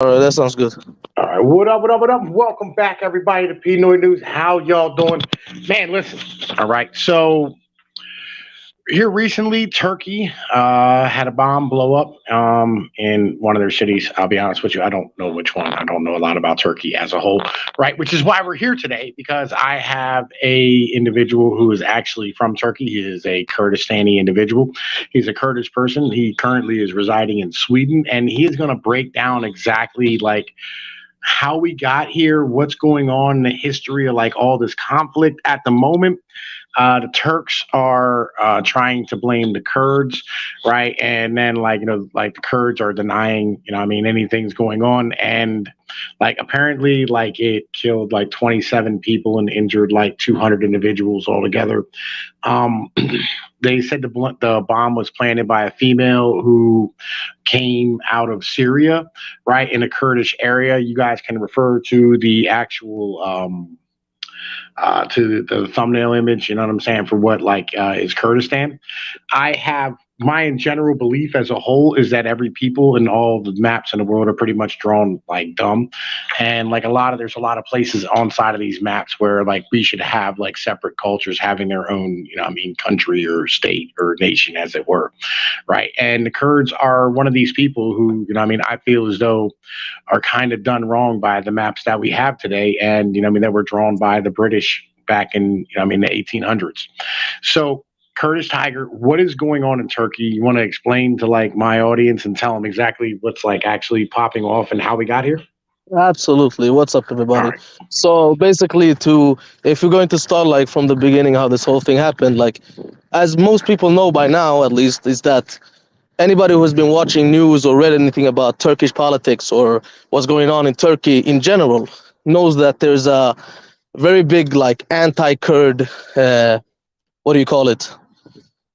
All right, that sounds good. All right, what up, what up, what up? Welcome back, everybody, to Pinoy News. How y'all doing? Man, listen. All right, so here recently, Turkey had a bomb blow up in one of their cities. I'll be honest with you, I don't know which one. I don't know a lot about Turkey as a whole, right? Which is why we're here today because I have a individual who is actually from Turkey. He is a Kurdistani individual. He's a Kurdish person. He currently is residing in Sweden, and he is going to break down exactly like how we got here, what's going on in the history of like all this conflict at the moment. The Turks are trying to blame the Kurds, right? And then like the Kurds are denying, I mean, anything's going on. And like apparently, like it killed like 27 people and injured like 200 individuals altogether. Um, they said the bomb was planted by a female who came out of Syria, right, in a Kurdish area. You guys can refer to the actual to the thumbnail image. You know what I'm saying, for what like is Kurdistan. I have my general belief as a whole is that every people in all the maps in the world are pretty much drawn like dumb, and like there's a lot of places on side of these maps where like we should have like separate cultures having their own, I mean, country or state or nation, as it were, right? And the Kurds are one of these people who, I mean, I feel as though are kind of done wrong by the maps that we have today, and I mean, that were drawn by the British back in, I mean, the 1800s. So, Kurdish Tiger, what is going on in Turkey? You want to explain to like my audience and tell them exactly what's like actually popping off and how we got here? Absolutely. What's up, All everybody? right. So basically, if you're going to start like from the beginning, how this whole thing happened, like as most people know by now, at least, is that anybody who has been watching news or read anything about Turkish politics or what's going on in Turkey in general knows that there's a very big like anti-Kurd, what do you call it?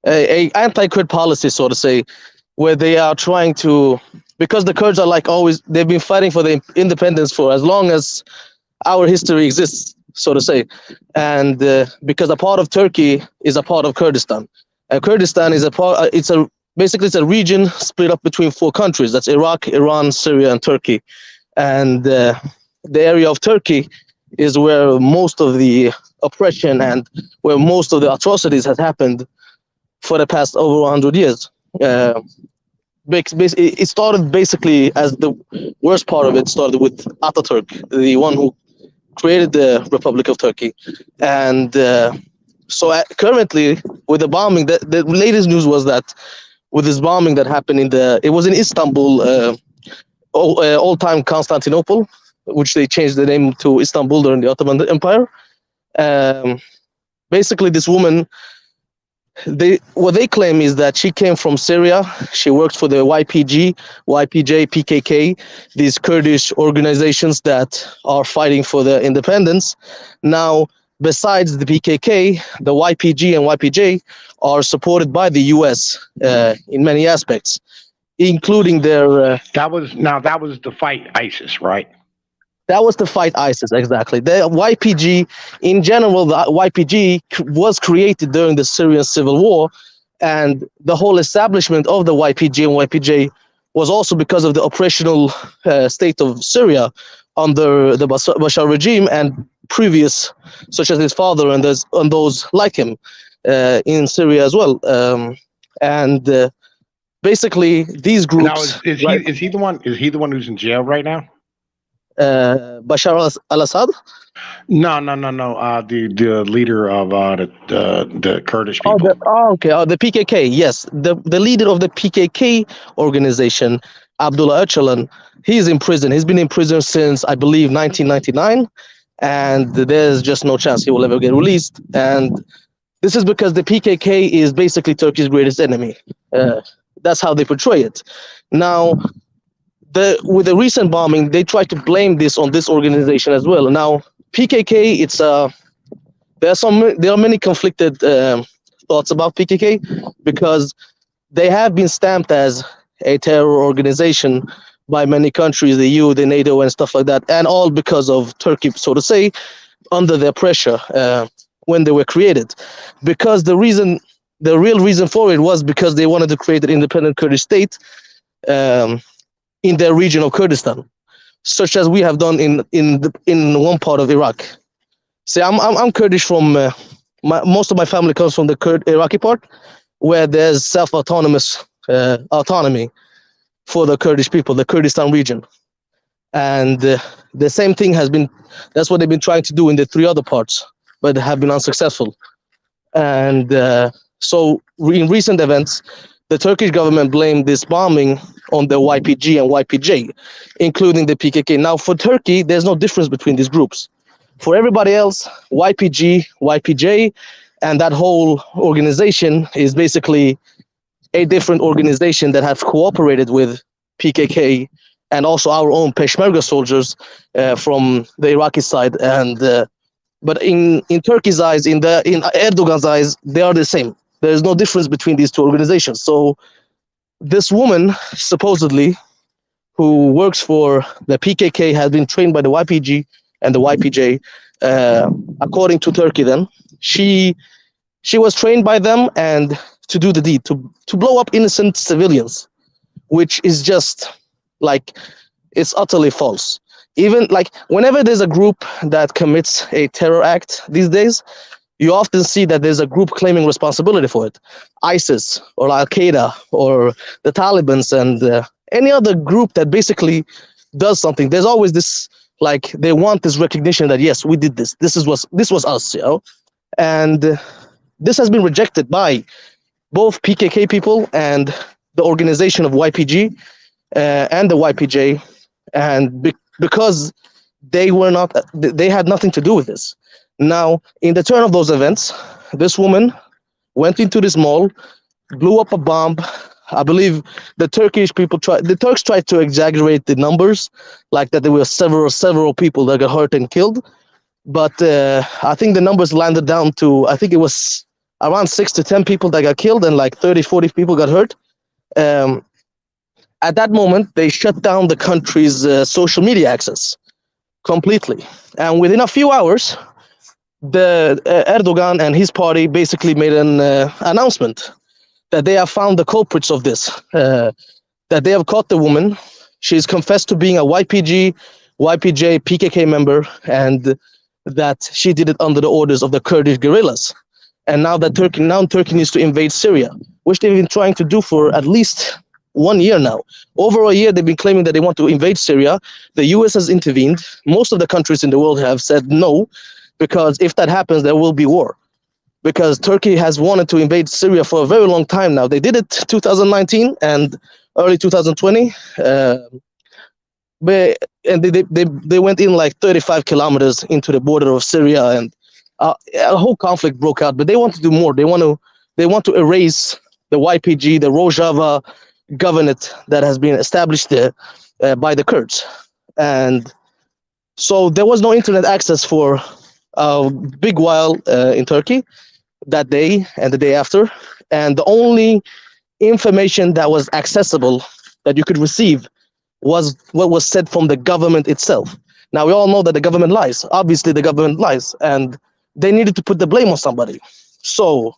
A anti-Kurd policy, so to say, where they are trying to, because the Kurds are like always, they've been fighting for the independence for as long as our history exists, so to say, and because a part of Turkey is a part of Kurdistan, and Kurdistan is a part. It's a basically it's a region split up between four countries. That's Iraq, Iran, Syria, and Turkey, and the area of Turkey is where most of the oppression and where most of the atrocities has happened for the past over 100 years. Uh, it started basically as the worst part of it started with Ataturk, the one who created the Republic of Turkey, and currently with the bombing, the latest news was that with this bombing that happened it was in Istanbul, old time Constantinople, which they changed the name to Istanbul during the Ottoman Empire. Um, Basically, this woman, what they claim is that she came from Syria. She worked for the YPJ, PKK, these Kurdish organizations that are fighting for their independence. Now, besides the PKK, the YPG and YPJ are supported by the US in many aspects, including their That was the fight ISIS, right? that was to fight ISIS, exactly. The YPG, in general, the YPG was created during the Syrian civil war, and the whole establishment of the YPG and YPJ was also because of the oppressional state of Syria under the Bashar regime and previous, such as his father and those like him in Syria as well. And basically, these Now groups, right? is he the one? Is he the one who's in jail right now? Bashar al-Assad. No, no, no, no. The leader of the Kurdish people. Okay. The PKK. Yes, the leader of the PKK organization, Abdullah Öcalan, he's in prison. He's been in prison since I believe 1999, and there's just no chance he will ever get released. And this is because the PKK is basically Turkey's greatest enemy. That's how they portray it. Now, with the recent bombing, they try to blame this on this organization as well. Now, PKK, there are many conflicted thoughts about PKK because they have been stamped as a terror organization by many countries, the EU, the NATO, and stuff like that, and all because of Turkey, so to say, under their pressure when they were created. Because the real reason for it was because they wanted to create an independent Kurdish state in their region of Kurdistan. such as we have done in one part of Iraq. See, I'm Kurdish from most of my family comes from the Iraqi part, where there's self-autonomous autonomy for the Kurdish people, the Kurdistan region, and the same thing has been that's what they've been trying to do in the three other parts, but have been unsuccessful. And so in recent events, the Turkish government blamed this bombing on the YPG and YPJ, including the PKK. Now, for Turkey, there's no difference between these groups. For everybody else, YPG, YPJ, and that whole organization is basically a different organization that have cooperated with PKK and also our own Peshmerga soldiers from the Iraqi side. And but in Turkey's eyes, in Erdogan's eyes, they are the same. There is no difference between these two organizations. So this woman, supposedly, who works for the PKK, has been trained by the YPG and the YPJ. According to Turkey, then she was trained by them and to do the deed, to blow up innocent civilians, which is just like, it's utterly false. Even like whenever there's a group that commits a terror act these days, you often see that there's a group claiming responsibility for it. ISIS or Al Qaeda or the Taliban and any other group that basically does something. There's always this, like, they want this recognition that yes, we did this. This was us, you know. And this has been rejected by both PKK people and the organization of YPG and the YPJ, and because they had nothing to do with this. Now, in the turn of those events, this woman went into this mall, blew up a bomb. I believe the Turks tried to exaggerate the numbers, like that there were several people that got hurt and killed. But I think the numbers landed down to, I think it was around 6 to 10 people that got killed and like 30, 40 people got hurt. At that moment, they shut down the country's social media access completely. And within a few hours, the Erdogan and his party basically made an announcement that they have found the culprits of this, that they have caught the woman. She's confessed to being a YPG, YPJ, PKK member, and that she did it under the orders of the Kurdish guerrillas. And now Turkey needs to invade Syria, which they've been trying to do for at least 1 year now. Over a year, they've been claiming that they want to invade Syria. The US has intervened. Most of the countries in the world have said no, because if that happens, there will be war. Because Turkey has wanted to invade Syria for a very long time now. They did it 2019 and early 2020. And they went in like 35 kilometers into the border of Syria, and a whole conflict broke out. But they want to do more. They want to erase the YPG, the Rojava governorate that has been established there by the Kurds. And so there was no internet access for a big while in Turkey, that day and the day after. And the only information that was accessible, that you could receive, was what was said from the government itself. Now, we all know that the government lies. Obviously, the government lies, and they needed to put the blame on somebody. So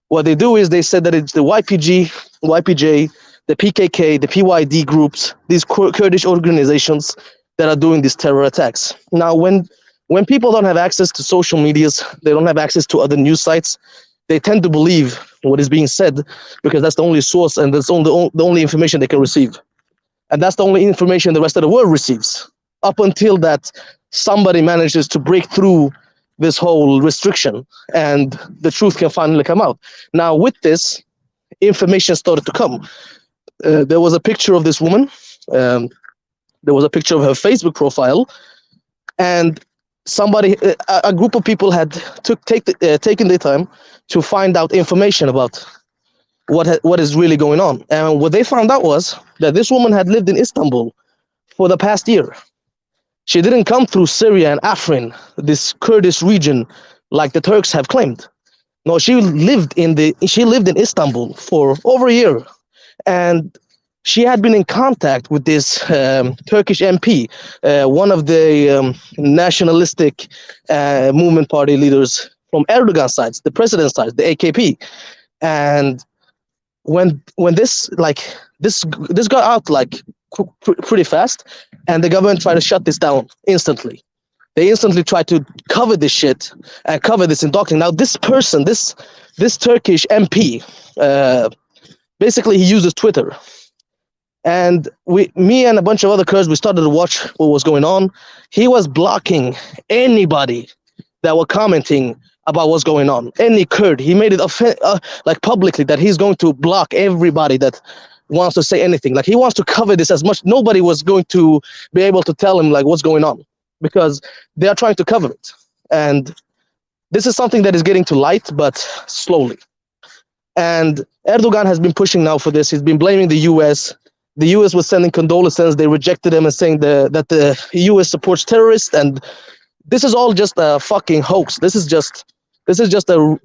what they do is they said that it's the YPG, YPJ, the PKK, the PYD groups, these Kurdish organizations that are doing these terror attacks. Now, when people don't have access to social medias, they don't have access to other news sites, they tend to believe what is being said because that's the only source and that's the only information they can receive. And that's the only information the rest of the world receives, up until that somebody manages to break through this whole restriction and the truth can finally come out. Now, with this, information started to come. There was a picture of this woman. There was a picture of her Facebook profile, and a group of people had taken the time to find out information about what is really going on. And what they found out was that this woman had lived in Istanbul for the past year. She didn't come through Syria and Afrin, this Kurdish region, like the Turks have claimed. No, she lived in Istanbul for over a year, and she had been in contact with this Turkish MP, one of the nationalistic movement party leaders from Erdogan's side, the president's side, the AKP. And when this got out like pretty fast, and the government tried to shut this down instantly. They instantly tried to cover this shit and cover this indoctrination. Now, this person, this Turkish MP, basically he uses Twitter, and me and a bunch of other Kurds, we started to watch what was going on. He was blocking anybody that were commenting about what's going on. Any Kurd, he made it like publicly that he's going to block everybody that wants to say anything. Like he wants to cover this as much. Nobody was going to be able to tell him like what's going on because they are trying to cover it. And this is something that is getting to light, but slowly. And Erdogan has been pushing now for this. He's been blaming the U.S. The U.S. was sending condolences. They rejected him and saying that the U.S. supports terrorists. And this is all just a fucking hoax. This is just a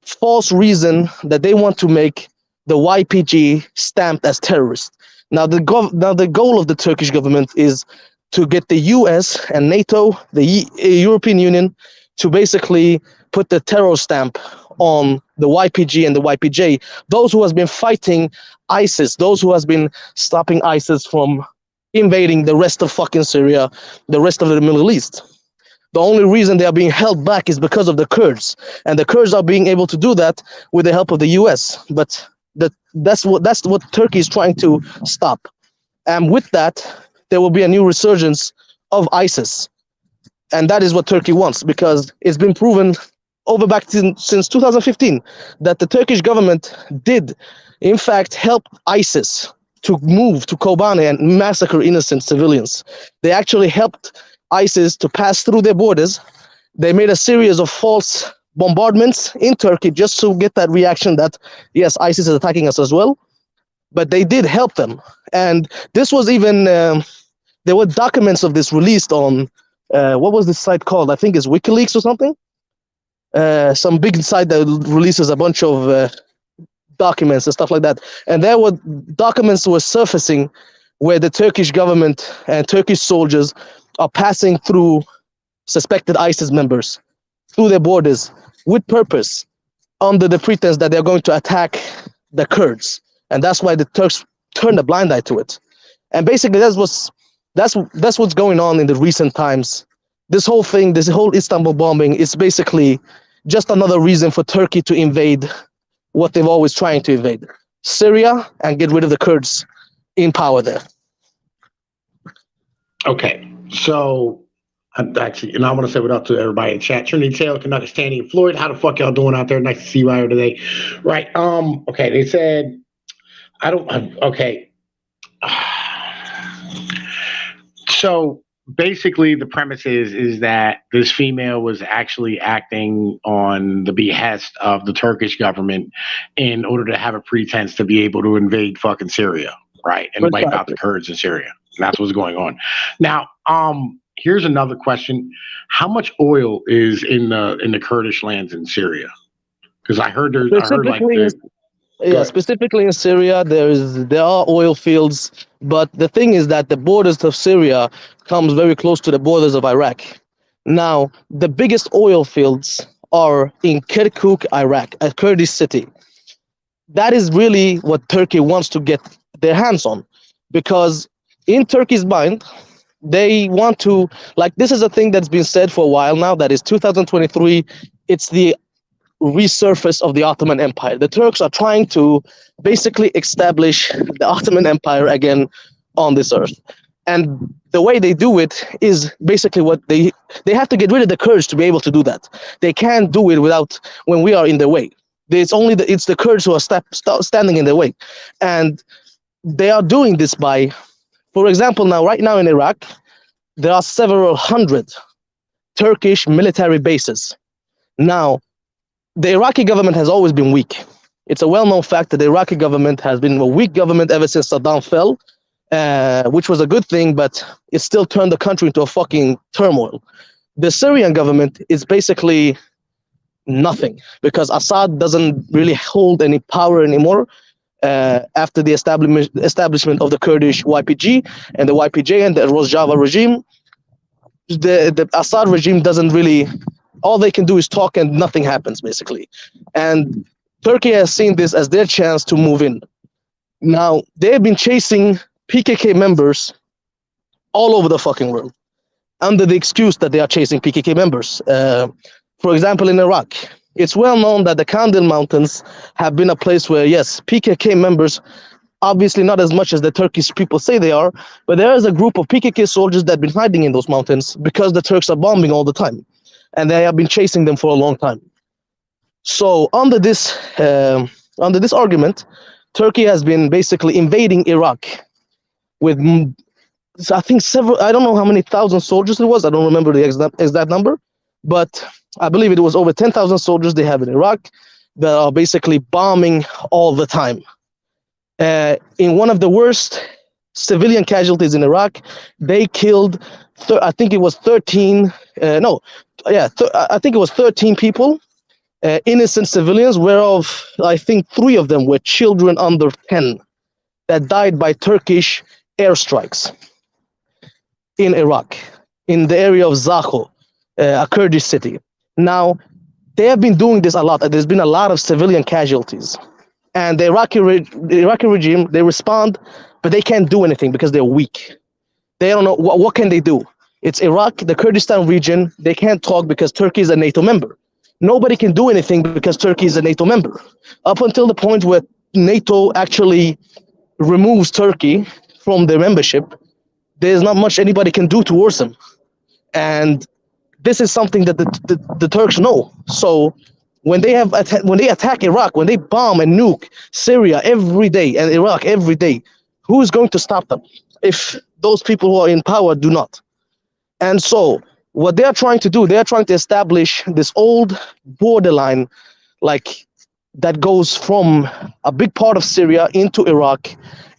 false reason that they want to make the YPG stamped as terrorists. Now the goal of the Turkish government is to get the US and NATO, the European Union, to basically put the terror stamp on the YPG and the YPJ, those who has been fighting ISIS, those who has been stopping ISIS from invading the rest of fucking Syria, the rest of the Middle East. The only reason they are being held back is because of the Kurds, and the Kurds are being able to do that with the help of the US. But that's what Turkey is trying to stop. And with that, there will be a new resurgence of ISIS. And that is what Turkey wants, because it's been proven since 2015 that the Turkish government did, in fact, help ISIS to move to Kobane and massacre innocent civilians. They actually helped ISIS to pass through their borders. They made a series of false bombardments in Turkey just to get that reaction that, yes, ISIS is attacking us as well. But they did help them. And this was even, there were documents of this released on, what was this site called? I think it's WikiLeaks or something. Some big site that releases a bunch of documents and stuff like that. And there were documents were surfacing where the Turkish government and Turkish soldiers are passing through suspected ISIS members through their borders with purpose, under the pretense that they're going to attack the Kurds. And that's why the Turks turned a blind eye to it. And basically that's what's going on in the recent times. This whole thing, this whole Istanbul bombing is basically just another reason for Turkey to invade what they've always trying to invade, Syria, and get rid of the Kurds in power there. Okay, so actually, and I want to say what up to everybody in chat. Trinity Taylor, Canucks, Tanny, and Floyd. How the fuck y'all doing out there? Nice to see you out here today. Right. Okay, they said okay. So basically the premise is that this female was actually acting on the behest of the Turkish government in order to have a pretense to be able to invade fucking Syria, right? And wipe out the Kurds in Syria. And that's what's going on. Now, here's another question. How much oil is in the Kurdish lands in Syria? Because specifically in Syria, there are oil fields, but the thing is that the borders of Syria comes very close to the borders of Iraq. Now, the biggest oil fields are in Kirkuk, Iraq, a Kurdish city. That is really what Turkey wants to get their hands on, because in Turkey's mind, they want to, like, this is a thing that's been said for a while now, that is 2023, it's the resurface of the Ottoman Empire. The Turks are trying to basically establish the Ottoman Empire again on this earth. And the way they do it is basically what they have to get rid of the Kurds to be able to do that. They can't do it when we are in their way. It's the Kurds who are standing in their way. And they are doing this by, for example, right now in Iraq, there are several hundred Turkish military bases. Now, the Iraqi government has always been weak. It's a well-known fact that the Iraqi government has been a weak government ever since Saddam fell, which was a good thing, but it still turned the country into a fucking turmoil. The Syrian government is basically nothing, because Assad doesn't really hold any power anymore after the establishment of the Kurdish YPG and the YPJ and the Rojava regime. The Assad regime doesn't really, all they can do is talk and nothing happens, basically. And Turkey has seen this as their chance to move in. Now, they've been chasing PKK members all over the fucking world under the excuse that they are chasing PKK members. For example, in Iraq, it's well known that the Kandil Mountains have been a place where, yes, PKK members, obviously not as much as the Turkish people say they are, but there is a group of PKK soldiers that have been hiding in those mountains because the Turks are bombing all the time, and they have been chasing them for a long time. So under this argument, Turkey has been basically invading Iraq with, I think several. I don't know how many thousand soldiers it was. I don't remember the exact number, but I believe it was over 10,000 soldiers they have in Iraq that are basically bombing all the time. In one of the worst civilian casualties in Iraq, they killed, I think it was 13. I think it was 13 people, innocent civilians, whereof I think 3 of them were children under 10 that died by Turkish airstrikes in Iraq, in the area of Zakho, a Kurdish city. Now, they have been doing this a lot. There's been a lot of civilian casualties. And the Iraqi regime, they respond, but they can't do anything because they're weak. They don't know, what can they do? It's Iraq, the Kurdistan region, they can't talk because Turkey is a NATO member. Nobody can do anything because Turkey is a NATO member. Up until the point where NATO actually removes Turkey from their membership, there's not much anybody can do towards them. And this is something that the Turks know. So when they attack Iraq, when they bomb and nuke Syria every day and Iraq every day, who is going to stop them if those people who are in power do not? And so what they are trying to do, they are trying to establish this old borderline, like, that goes from a big part of Syria into Iraq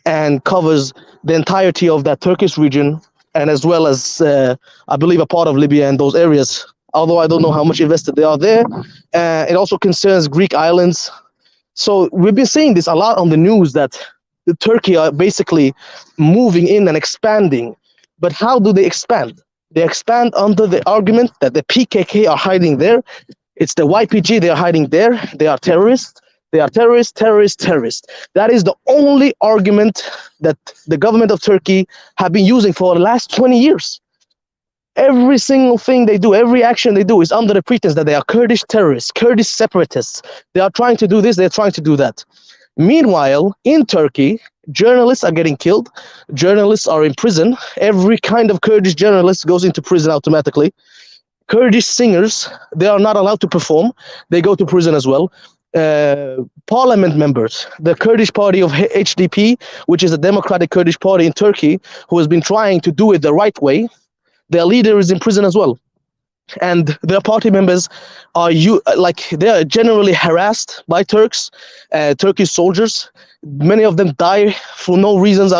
and covers the entirety of that Turkish region, and as well as, I believe, a part of Libya and those areas, although I don't know how much invested they are there. It also concerns Greek islands. So we've been seeing this a lot on the news, that the Turkey are basically moving in and expanding. But how do they expand? They expand under the argument that the PKK are hiding there. It's the YPG, they are hiding there. They are terrorists. They are terrorists, terrorists, terrorists. That is the only argument that the government of Turkey have been using for the last 20 years. Every single thing they do, every action they do is under the pretense that they are Kurdish terrorists, Kurdish separatists. They are trying to do this, they're trying to do that. Meanwhile, in Turkey, journalists are getting killed. Journalists are in prison. Every kind of Kurdish journalist goes into prison automatically. Kurdish singers, they are not allowed to perform. They go to prison as well. Parliament members, the Kurdish party of HDP, which is a democratic Kurdish party in Turkey, who has been trying to do it the right way, their leader is in prison as well. And their party members are they are generally harassed by Turks, Turkish soldiers. Many of them die for no reasons.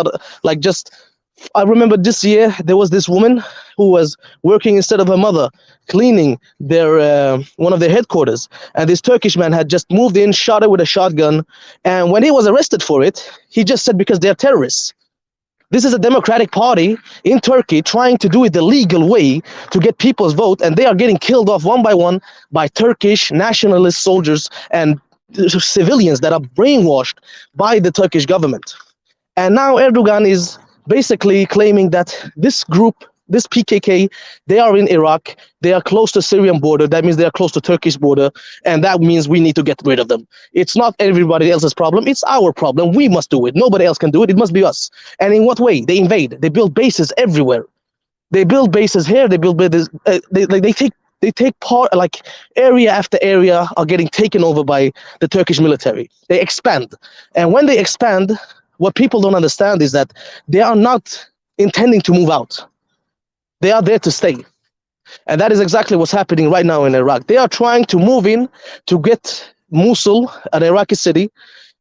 I remember this year there was this woman who was working instead of her mother, cleaning their one of their headquarters, and this Turkish man had just moved in, shot her with a shotgun, and when he was arrested for it, he just said because they're terrorists. This is a democratic party in Turkey trying to do it the legal way to get people's vote, and they are getting killed off one by one by Turkish nationalist soldiers and civilians that are brainwashed by the Turkish government. And now Erdogan is basically claiming that this group, this PKK, they are in Iraq, they are close to Syrian border, that means they are close to Turkish border, and that means we need to get rid of them. It's not everybody else's problem, it's our problem, we must do it, nobody else can do it, it must be us. And in what way? They invade, they build bases everywhere. They build bases here, they build bases, they take part, like area after area are getting taken over by the Turkish military. They expand. And when they expand, what people don't understand is that they are not intending to move out. They are there to stay. And that is exactly what's happening right now in Iraq. They are trying to move in to get Mosul, an Iraqi city,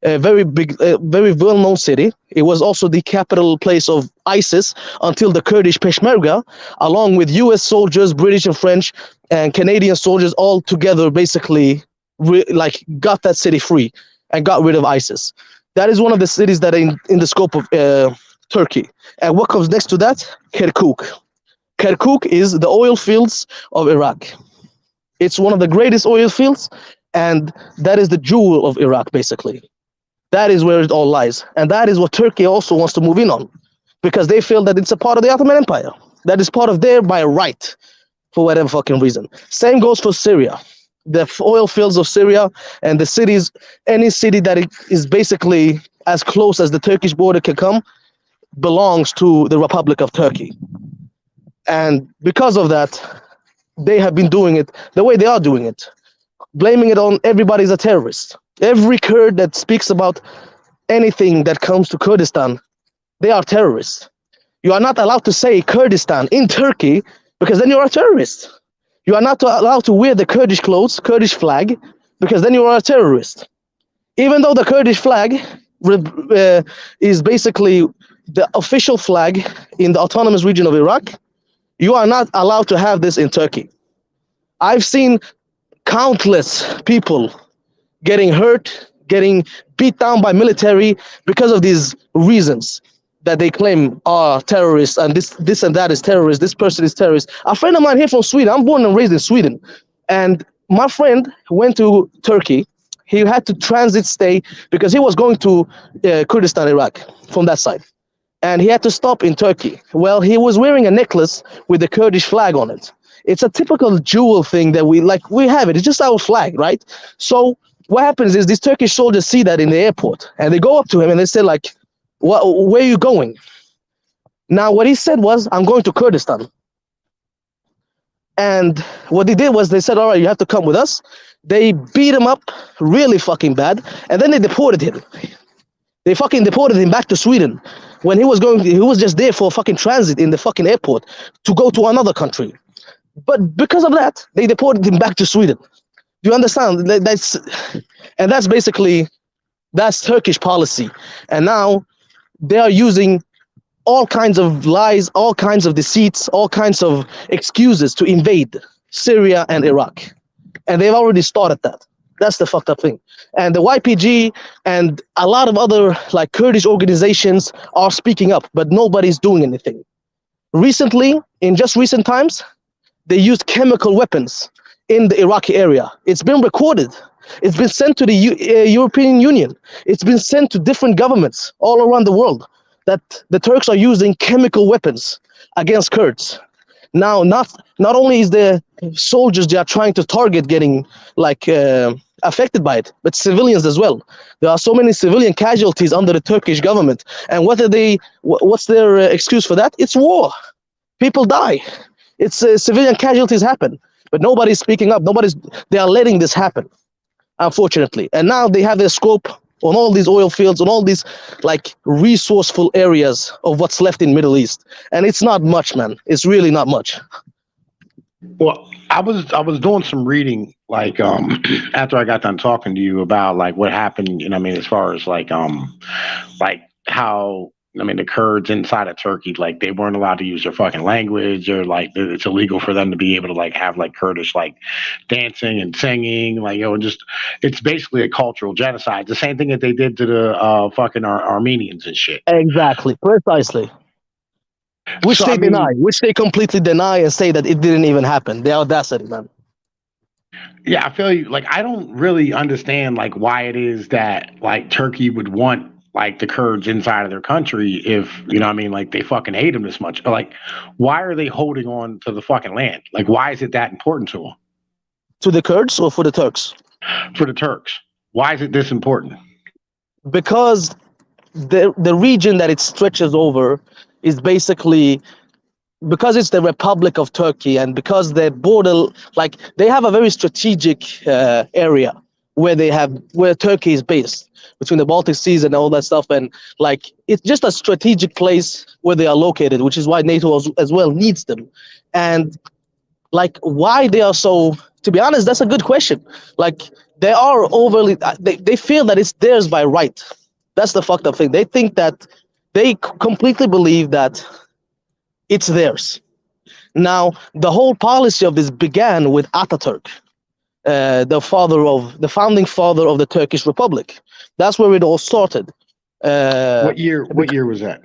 a very big, very well-known city. It was also the capital place of ISIS until the Kurdish Peshmerga, along with US soldiers, British and French and Canadian soldiers all together basically got that city free and got rid of ISIS. That is one of the cities that are in the scope of Turkey. And what comes next to that? Kirkuk. Kirkuk is the oil fields of Iraq. It's one of the greatest oil fields, and that is the jewel of Iraq, basically. That is where it all lies. And that is what Turkey also wants to move in on. because they feel that it's a part of the Ottoman Empire, that is part of their by right, for whatever fucking reason. Same goes for Syria. The oil fields of Syria and the cities, any city that is basically as close as the Turkish border can come, belongs to the Republic of Turkey. And because of that, they have been doing it the way they are doing it, blaming it on everybody as a terrorist. Every Kurd that speaks about anything that comes to Kurdistan, they are terrorists. You are not allowed to say Kurdistan in Turkey because then you're a terrorist. You are not allowed to wear the Kurdish clothes, Kurdish flag, because then you are a terrorist. Even though the Kurdish flag is basically the official flag in the autonomous region of Iraq, you are not allowed to have this in Turkey. I've seen countless people getting hurt, getting beat down by military because of these reasons that they claim are terrorists, and this and that is terrorist, this person is terrorist. A friend of mine here from Sweden, I'm born and raised in Sweden, and my friend went to Turkey. He had to transit stay because he was going to Kurdistan, Iraq, from that side. And he had to stop in Turkey. Well, he was wearing a necklace with the Kurdish flag on it. It's a typical jewel thing that we have it. It's just our flag, right? So what happens is these Turkish soldiers see that in the airport, and they go up to him and they say like, where are you going? Now, what he said was, I'm going to Kurdistan. And what they did was they said, all right, you have to come with us. They beat him up really fucking bad, and then they deported him. They fucking deported him back to Sweden when he was just there for fucking transit in the fucking airport to go to another country. But because of that, they deported him back to Sweden. Do you understand? That's basically, that's Turkish policy. And now they are using all kinds of lies, all kinds of deceits, all kinds of excuses to invade Syria and Iraq. And they've already started that. That's the fucked up thing. And the YPG and a lot of other like Kurdish organizations are speaking up, but nobody's doing anything. Recently, in just recent times, they used chemical weapons in the Iraqi area. It's been recorded. It's been sent to the European Union. It's been sent to different governments all around the world that the Turks are using chemical weapons against Kurds. Now, not only is the soldiers they are trying to target getting like affected by it, but civilians as well. There are so many civilian casualties under the Turkish government. And what's their excuse for that? It's war. People die. It's civilian casualties happen, but nobody's speaking up. They are letting this happen, unfortunately. And now they have their scope on all these oil fields, on all these like resourceful areas of what's left in Middle East. And it's not much, man. It's really not much. Well, I was doing some reading like after I got done talking to you about like what happened, you know what I mean, as far as like how the Kurds inside of Turkey, like they weren't allowed to use their fucking language, or like it's illegal for them to be able to like have like Kurdish like dancing and singing, like it's basically a cultural genocide. The same thing that they did to the fucking Armenians and shit. Exactly, precisely. Which they completely deny and say that it didn't even happen. The audacity, man. Yeah, I feel you. Like I don't really understand like why it is that like Turkey would want like the Kurds inside of their country if, you know what I mean, like they fucking hate them this much. Like, why are they holding on to the fucking land? Like, why is it that important to them? To the Kurds or for the Turks? For the Turks. Why is it this important? Because the region that it stretches over is basically, because it's the Republic of Turkey, and because the border, like they have a very strategic area where Turkey is based, between the Baltic Seas and all that stuff, and like it's just a strategic place where they are located, which is why NATO as well needs them. And like why they are so, to be honest, that's a good question. Like they are overly, they feel that it's theirs by right. That's the fucked up thing. They think that they completely believe that it's theirs. Now, the whole policy of this began with Ataturk, the founding father of the Turkish Republic. That's where it all started. What year was that?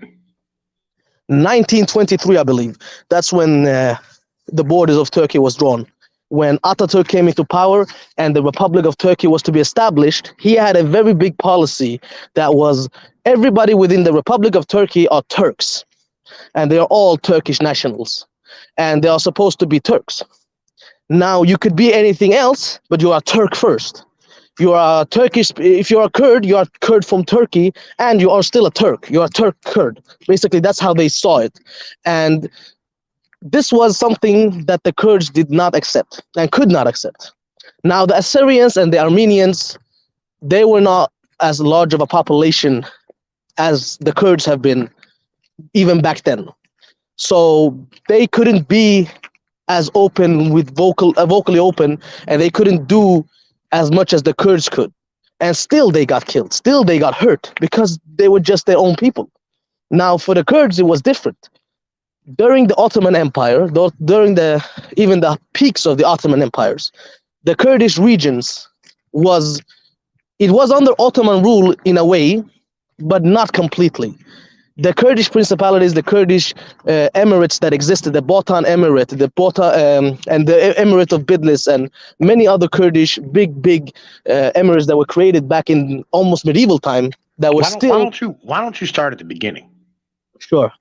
1923, I believe. That's when the borders of Turkey was drawn. When Ataturk came into power and the Republic of Turkey was to be established, he had a very big policy that was everybody within the Republic of Turkey are Turks. and they are all Turkish nationals, and they are supposed to be Turks. Now you could be anything else, but you are Turk first. You are Turkish. If you are Kurd, you are Kurd from Turkey, and you are still a Turk. You are Turk Kurd. Basically, that's how they saw it, and this was something that the Kurds did not accept and could not accept. Now, the Assyrians and the Armenians, they were not as large of a population as the Kurds have been even back then. So they couldn't be as open with vocally open, and they couldn't do as much as the Kurds could. And still they got killed. Still they got hurt because they were just their own people. Now for the Kurds, it was different. During the Ottoman Empire, during the even the peaks of the Ottoman empires, the Kurdish regions was it was under Ottoman rule in a way, but not completely. The Kurdish principalities, the Kurdish emirates that existed, the Botan Emirate, and the Emirate of Bidlis, and many other Kurdish big emirates that were created back in almost medieval time that were why don't you start at the beginning? Sure.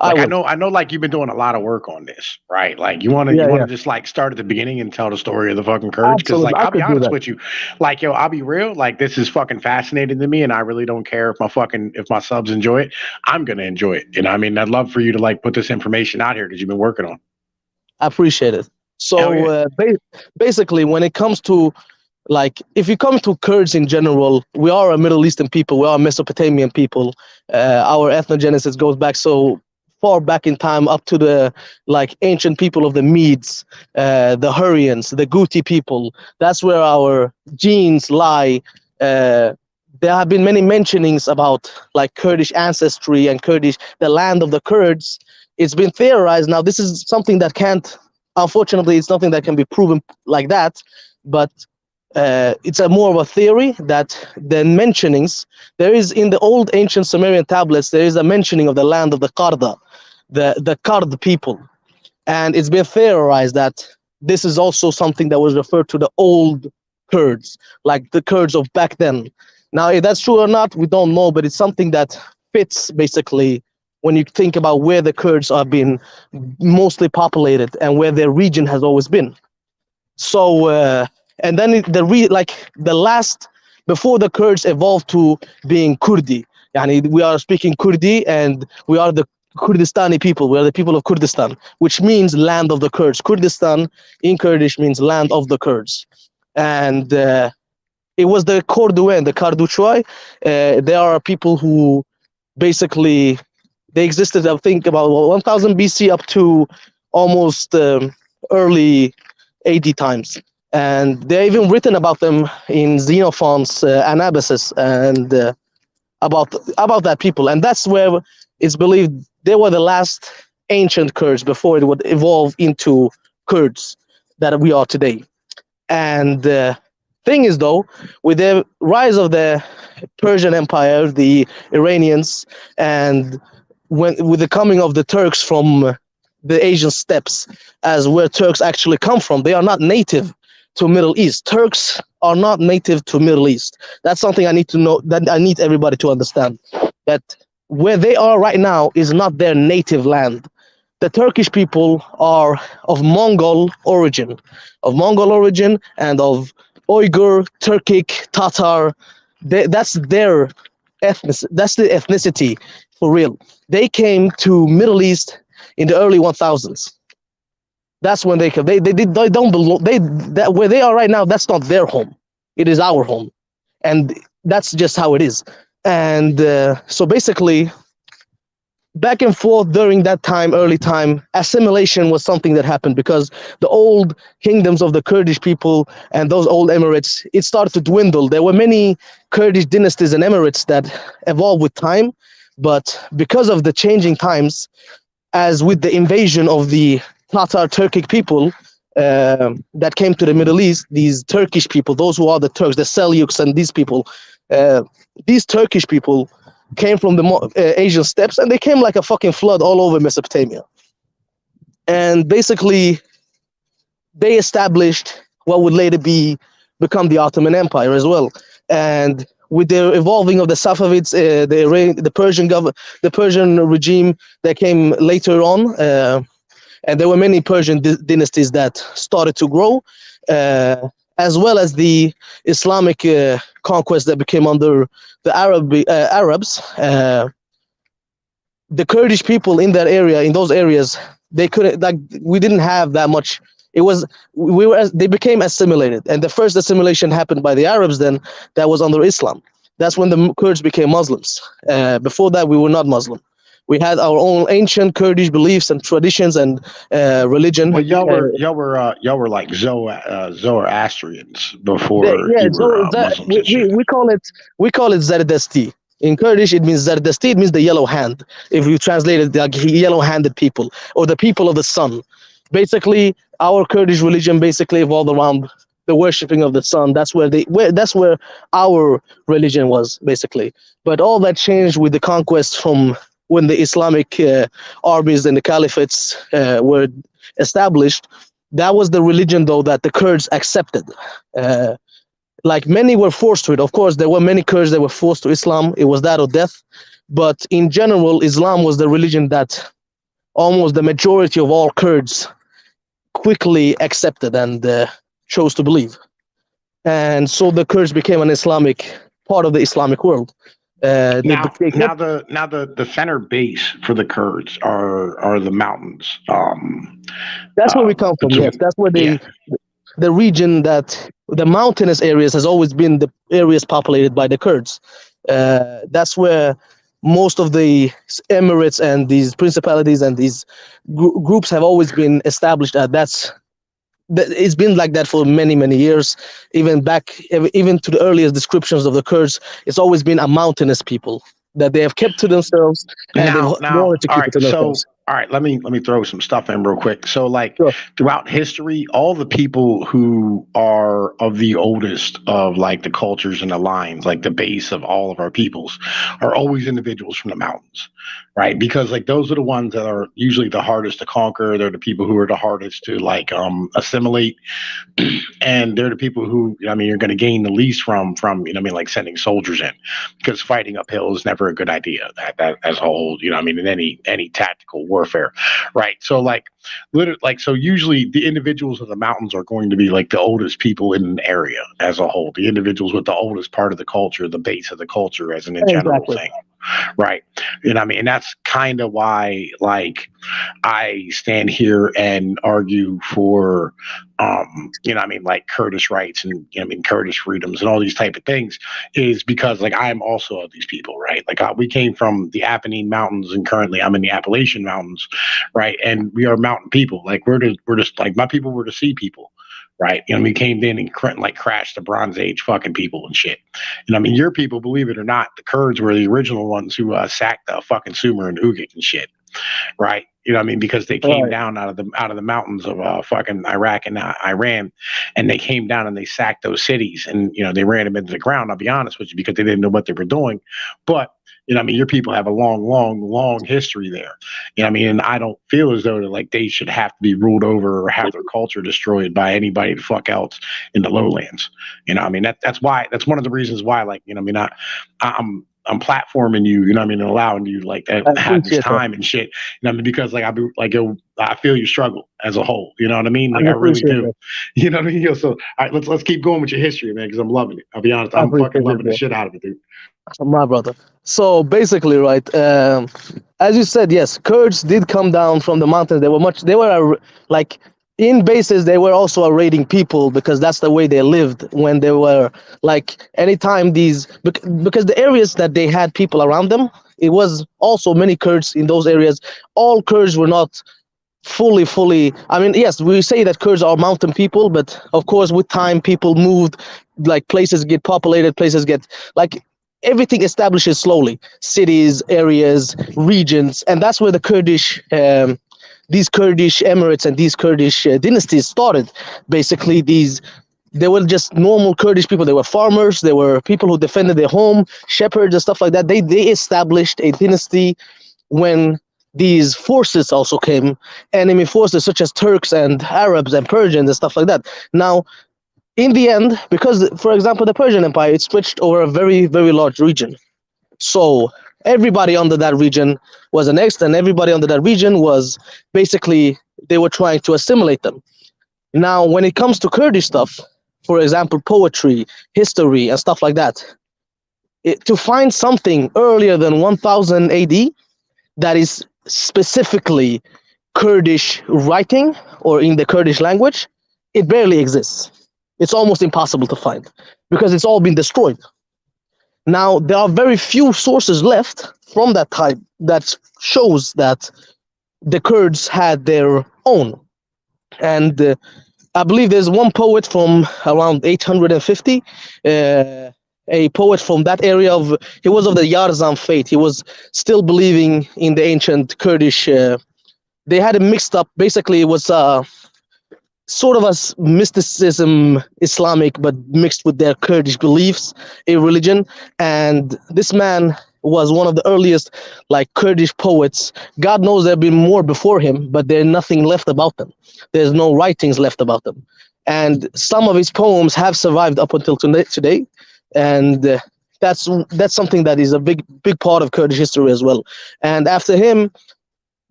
Like I know like you've been doing a lot of work on this, right? Like you want to just like start at the beginning and tell the story of the fucking Kurds, because like I'll be honest with you, like I'll be real, like this is fucking fascinating to me, and I really don't care if my subs enjoy it. I'm gonna enjoy it, you know. I mean, I'd love for you to like put this information out here because you've been working on. I appreciate it. So basically, when it comes to like, if you come to Kurds in general, we are a Middle Eastern people, we are a Mesopotamian people. Our ethnogenesis goes back so far back in time, up to the like ancient people of the Medes, the Hurrians, the Guti people. That's where our genes lie. There have been many mentionings about like Kurdish ancestry and the land of the Kurds. It's been theorized. Now, this is something that unfortunately, it's nothing that can be proven like that, but it's more of a theory that the mentionings, there is in the old ancient Sumerian tablets, there is a mentioning of the land of the Qarda, the Kurd people. And it's been theorized that this is also something that was referred to the old Kurds, like the Kurds of back then. Now, if that's true or not, we don't know, but it's something that fits basically when you think about where the Kurds are being mostly populated and where their region has always been. So, and then before the Kurds evolved to being Kurdi, yani we are speaking Kurdi, and we are the Kurdistani people. We are the people of Kurdistan, which means land of the Kurds. Kurdistan in Kurdish means land of the Kurds. And it was the Korduan, the Karduchoi. They are people who basically, they existed, I think, about 1000 BC up to almost early AD times. And they're even written about them in Xenophon's Anabasis and about that people. And that's where it's believed they were the last ancient Kurds before it would evolve into Kurds that we are today. And thing is, though, with the rise of the Persian Empire, the Iranians, and with the coming of the Turks from the Asian steppes, as where Turks actually come from, they are not native to Middle East. Turks are not native to Middle East. That's something I need to know, that I need everybody to understand, that where they are right now is not their native land. The Turkish people are of Mongol origin, and of Uyghur, Turkic, Tatar. That's their that's the ethnicity for real. They came to Middle East in the early 1000s. That's when they came. They don't belong. Where they are right now, that's not their home. It is our home, and that's just how it is. And so basically, back and forth during that time, early time, assimilation was something that happened because the old kingdoms of the Kurdish people and those old emirates, it started to dwindle. There were many Kurdish dynasties and emirates that evolved with time, but because of the changing times, as with the invasion of the Tatar Turkic people that came to the Middle East, these Turkish people, those who are the Turks, the Seljuks and these Turkish people came from the Asian steppes, and they came like a fucking flood all over Mesopotamia. And basically, they established what would later become the Ottoman Empire as well. And with the evolving of the Safavids, the Persian regime that came later on, and there were many Persian dynasties that started to grow, uh, as well as the Islamic conquest that became under the Arabs. The Kurdish people in that area, in those areas, they couldn't, like, we didn't have that much. It was we were they became assimilated, and the first assimilation happened by the Arabs. Then that was under Islam. That's when the Kurds became Muslims. Before that, we were not Muslim. We had our own ancient Kurdish beliefs and traditions and religion. Well, y'all were like Zoroastrians before Yeah, you were so that Muslims and shit. we call it Zerdesti. In Kurdish, it means Zerdesti. It means the yellow hand. If you translate it, like yellow-handed people or the people of the sun. Basically, our Kurdish religion basically evolved around the worshipping of the sun. That's where our religion was basically. But all that changed with the conquest from when the Islamic armies and the caliphates were established. That was the religion, though, that the Kurds accepted. Uh, like many were forced to it. Of course, there were many Kurds that were forced to Islam. It was that or death. But in general, Islam was the religion that almost the majority of all Kurds quickly accepted and chose to believe. And so the Kurds became an Islamic part of the Islamic world. The center base for the Kurds are the mountains. That's where we come from. Between Yes, that's where yeah. the region that the mountainous areas has always been the areas populated by the Kurds. That's where most of the emirates and these principalities and these groups have always been established at. It's been like that for many years. Even to the earliest descriptions of the Kurds, it's always been a mountainous people that they have kept to themselves, and they've wanted to keep it to themselves. All right, let me throw some stuff in real quick. So, like, Sure. throughout history, all the people who are of the oldest of like the cultures and the lines, like the base of all of our peoples, are always individuals from the mountains, right? Because like those are the ones that are usually the hardest to conquer. They're the people who are the hardest to like assimilate, and they're the people who you're going to gain the least from like sending soldiers in, because fighting uphill is never a good idea. That as a whole, in any tactical warfare, right? So like literally, like, so usually the individuals of the mountains are going to be like the oldest people in an area as a whole, the individuals with the oldest part of the culture, the base of the culture as in a general Exactly. thing, right? And that's kind of why like I stand here and argue for like Kurdish rights and Kurdish freedoms and all these type of things, is because like I'm also of these people, right? Like we came from the Apennine Mountains, and currently I'm in the Appalachian Mountains, right? And we are mountain people. Like we're just like, my people were the sea people, right? We came in and like crashed the Bronze Age fucking people and shit. Your people, believe it or not, the Kurds were the original ones who sacked the fucking Sumer and Ugit and shit, right? Because they came down out of the mountains of fucking Iraq and Iran, and they came down and they sacked those cities, and they ran them into the ground. I'll be honest with you, because they didn't know what they were doing, but your people have a long history there. And I don't feel as though that like they should have to be ruled over or have their culture destroyed by anybody the fuck else in the lowlands. That's one of the reasons why, like, I'm platforming you, and allowing you like to have this time and shit. Because like I feel your struggle as a whole. You know what I mean? Like I really do. It. You know what I mean? So all right, let's keep going with your history, man, because I'm loving it. I'll be honest, I'm fucking loving the shit out of it, dude. My brother. So basically, right, as you said, yes, Kurds did come down from the mountains. They were like in bases. They were also a raiding people, because that's the way they lived when they were like anytime because the areas that they had people around them, it was also many Kurds in those areas. All Kurds were not fully. I mean, yes, we say that Kurds are mountain people, but of course with time people moved, like places get populated, places get like everything establishes slowly, cities, areas, regions, and that's where the these Kurdish emirates and these Kurdish dynasties started. Basically, they were just normal Kurdish people. They were farmers. They were people who defended their home, shepherds and stuff like that. They established a dynasty when these forces also came, enemy forces such as Turks and Arabs and Persians and stuff like that. Now, In the end, because, for example, the Persian Empire, it stretched over a very, very large region. So everybody under that region was annexed, and everybody under that region was basically, they were trying to assimilate them. Now, when it comes to Kurdish stuff, for example, poetry, history, and stuff like that, to find something earlier than 1000 AD that is specifically Kurdish writing or in the Kurdish language, it barely exists. It's almost impossible to find because it's all been destroyed. Now, there are very few sources left from that time that shows that the Kurds had their own. And I believe there's one poet from around 850, a poet from that area of, he was of the Yarzan faith. He was still believing in the ancient Kurdish. They had it mixed up. Basically, it was sort of a mysticism, Islamic, but mixed with their Kurdish beliefs, a religion. And this man was one of the earliest like Kurdish poets. God knows there have been more before him, but there's nothing left about them. There's no writings left about them. And some of his poems have survived up until today. And that's something that is a big part of Kurdish history as well. And after him,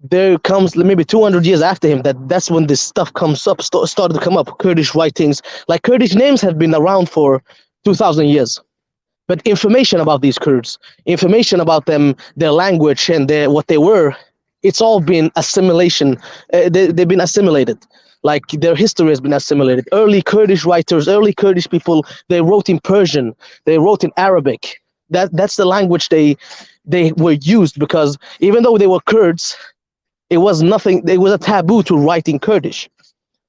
there comes maybe 200 years after him, that's when this stuff comes up, started to come up. Kurdish writings, like Kurdish names, have been around for 2000 years, but information about these Kurds, information about them, their language, and what they were, it's all been assimilation. They've been assimilated. Like their history has been assimilated. Early Kurdish writers, early Kurdish people, they wrote in Persian, they wrote in Arabic. That's the language they were used, because even though they were Kurds, it was nothing. It was a taboo to write in Kurdish,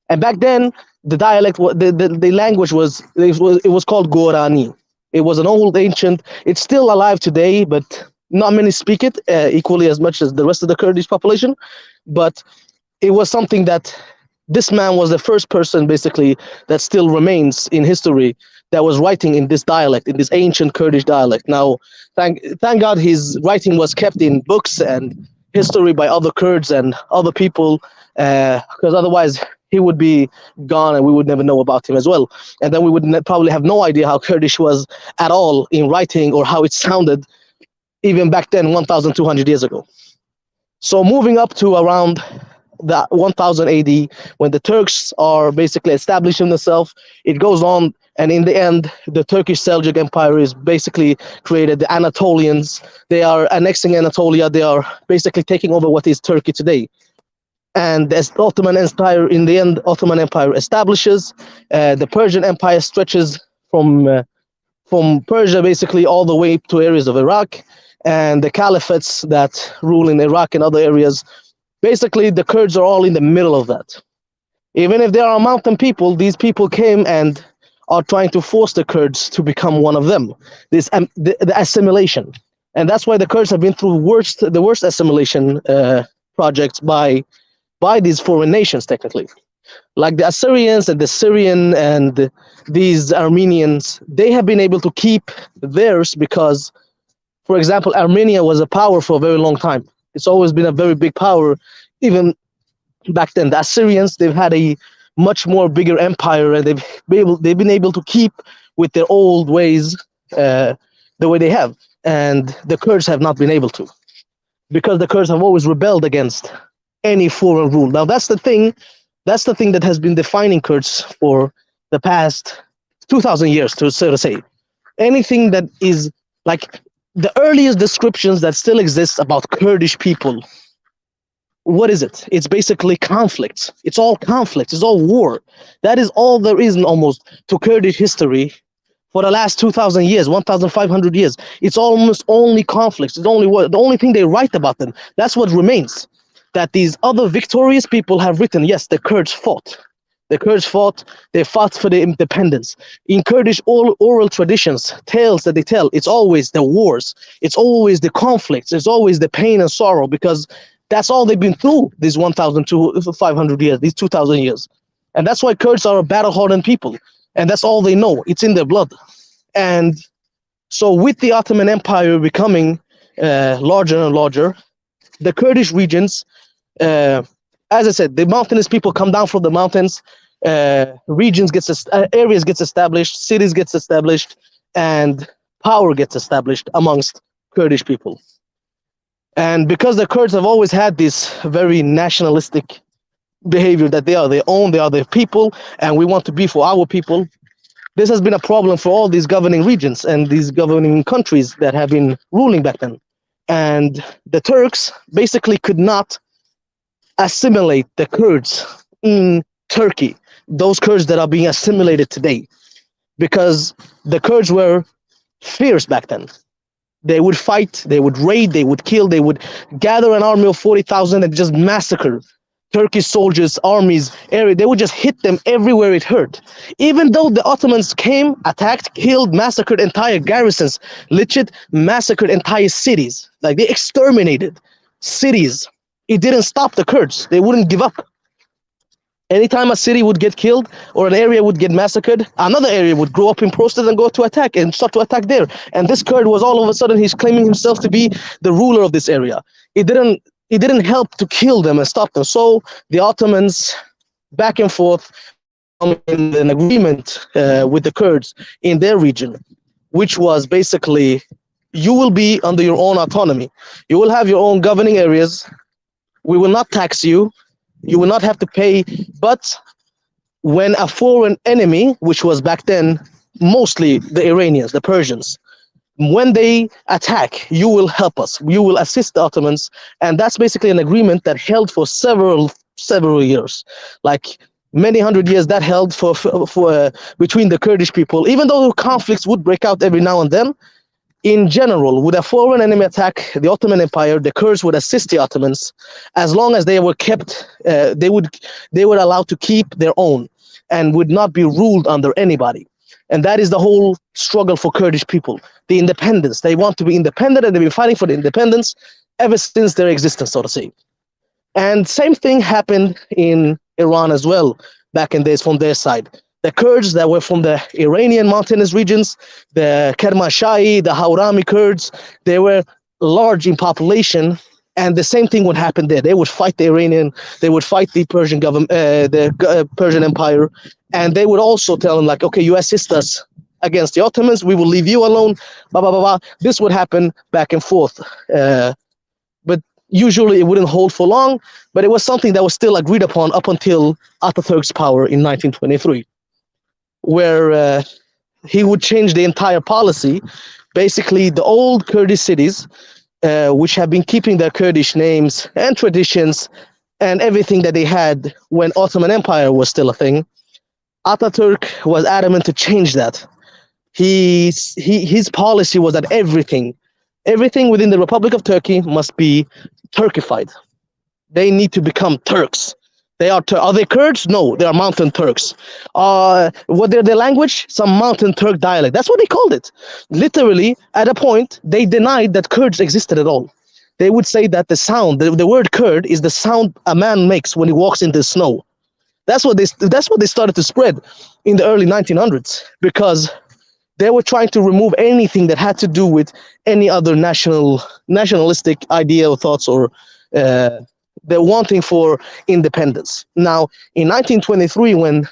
and back then the dialect, the language was called Gorani. It was an old ancient. It's still alive today, but not many speak it equally as much as the rest of the Kurdish population. But it was something that this man was the first person, basically, that still remains in history that was writing in this dialect, in this ancient Kurdish dialect. Now, thank God, his writing was kept in books and history by other Kurds and other people, because otherwise he would be gone and we would never know about him as well. And then we would probably have no idea how Kurdish was at all in writing, or how it sounded even back then, 1,200 years ago. So moving up to around the 1000 AD, when the Turks are basically establishing themselves, it goes on, and in the end, the Turkish Seljuk Empire is basically created. The Anatolians, they are annexing Anatolia. They are basically taking over what is Turkey today. And as Ottoman Empire, in the end, Ottoman Empire establishes. The Persian Empire stretches from Persia basically all the way to areas of Iraq, and the caliphates that rule in Iraq and other areas. Basically, the Kurds are all in the middle of that. Even if they are a mountain people, these people came and are trying to force the Kurds to become one of them. This the assimilation, and that's why the Kurds have been through the worst assimilation projects by these foreign nations, technically, like the Assyrians and the Syrian and these Armenians. They have been able to keep theirs because, for example, Armenia was a power for a very long time. It's always been a very big power, even back then. The Assyrians, they've had a much more bigger empire, and they've been able to keep with their old ways, the way they have, and the Kurds have not been able to, because the Kurds have always rebelled against any foreign rule. Now that's the thing that has been defining Kurds for the past 2000 years, to so to say. Anything that is like the earliest descriptions that still exist about Kurdish people, what is it? It's basically conflicts. It's all conflict. It's all war. That is all there is almost to Kurdish history for the last 2,000 years, 1,500 years. It's almost only conflicts. It's only the only thing they write about them. That's what remains. That these other victorious people have written, yes, the Kurds fought. The Kurds fought. They fought for their independence. In Kurdish oral traditions, tales that they tell, it's always the wars. It's always the conflicts. It's always the pain and sorrow, because that's all they've been through these 1,500 years, these 2,000 years. And that's why Kurds are a battle-hardened people. And that's all they know. It's in their blood. And so with the Ottoman Empire becoming larger and larger, the Kurdish regions, as I said, the mountainous people come down from the mountains. regions areas gets established, cities gets established, and power gets established amongst Kurdish people. And because the Kurds have always had this very nationalistic behavior that they are their own, they are their people, and we want to be for our people. This has been a problem for all these governing regions and these governing countries that have been ruling back then. And the Turks basically could not assimilate the Kurds in Turkey, those Kurds that are being assimilated today, because the Kurds were fierce back then. They would fight, they would raid, they would kill, they would gather an army of 40,000 and just massacre Turkish soldiers, armies, area. They would just hit them everywhere it hurt. Even though the Ottomans came, attacked, killed, massacred entire garrisons, legit massacred entire cities. Like they exterminated cities. It didn't stop the Kurds. They wouldn't give up. Anytime a city would get killed or an area would get massacred, another area would grow up in protest and go to attack and start to attack there. And this Kurd was all of a sudden, he's claiming himself to be the ruler of this area. It didn't help to kill them and stop them. So the Ottomans, back and forth, in an agreement with the Kurds in their region, which was basically, you will be under your own autonomy. You will have your own governing areas. We will not tax you. You will not have to pay. But when a foreign enemy, which was back then mostly the Iranians, the Persians, when they attack, you will help us. You will assist the Ottomans. And that's basically an agreement that held for several years. Like many hundred years that held for between the Kurdish people. Even though conflicts would break out every now and then, in general, would a foreign enemy attack the Ottoman Empire, the Kurds would assist the Ottomans as long as they were kept, they were allowed to keep their own and would not be ruled under anybody. And that is the whole struggle for Kurdish people, the independence. They want to be independent, and they've been fighting for the independence ever since their existence, so to say. And same thing happened in Iran as well, back in days from their side. The Kurds that were from the Iranian mountainous regions, the Kermanshah, the Hawrami Kurds, they were large in population, and the same thing would happen there. They would fight the Iranian, they would fight the Persian government, Persian Empire, and they would also tell them like, okay, you assist us against the Ottomans, we will leave you alone, blah, blah, blah, blah. This would happen back and forth. But usually it wouldn't hold for long, but it was something that was still agreed upon up until Ataturk's power in 1923. Where he would change the entire policy. Basically, the old Kurdish cities, which have been keeping their Kurdish names and traditions and everything that they had when Ottoman Empire was still a thing, Ataturk was adamant to change that. His policy was that everything within the Republic of Turkey must be Turkified. They need to become Turks. Are they Kurds? No, they are Mountain Turks. What they're their language? Some Mountain Turk dialect. That's what they called it. Literally, at a point, they denied that Kurds existed at all. They would say that the sound, the word Kurd, is the sound a man makes when he walks in the snow. That's what they started to spread in the early 1900s, because they were trying to remove anything that had to do with any other nationalistic idea or thoughts, or they're wanting for independence. Now, in 1923, when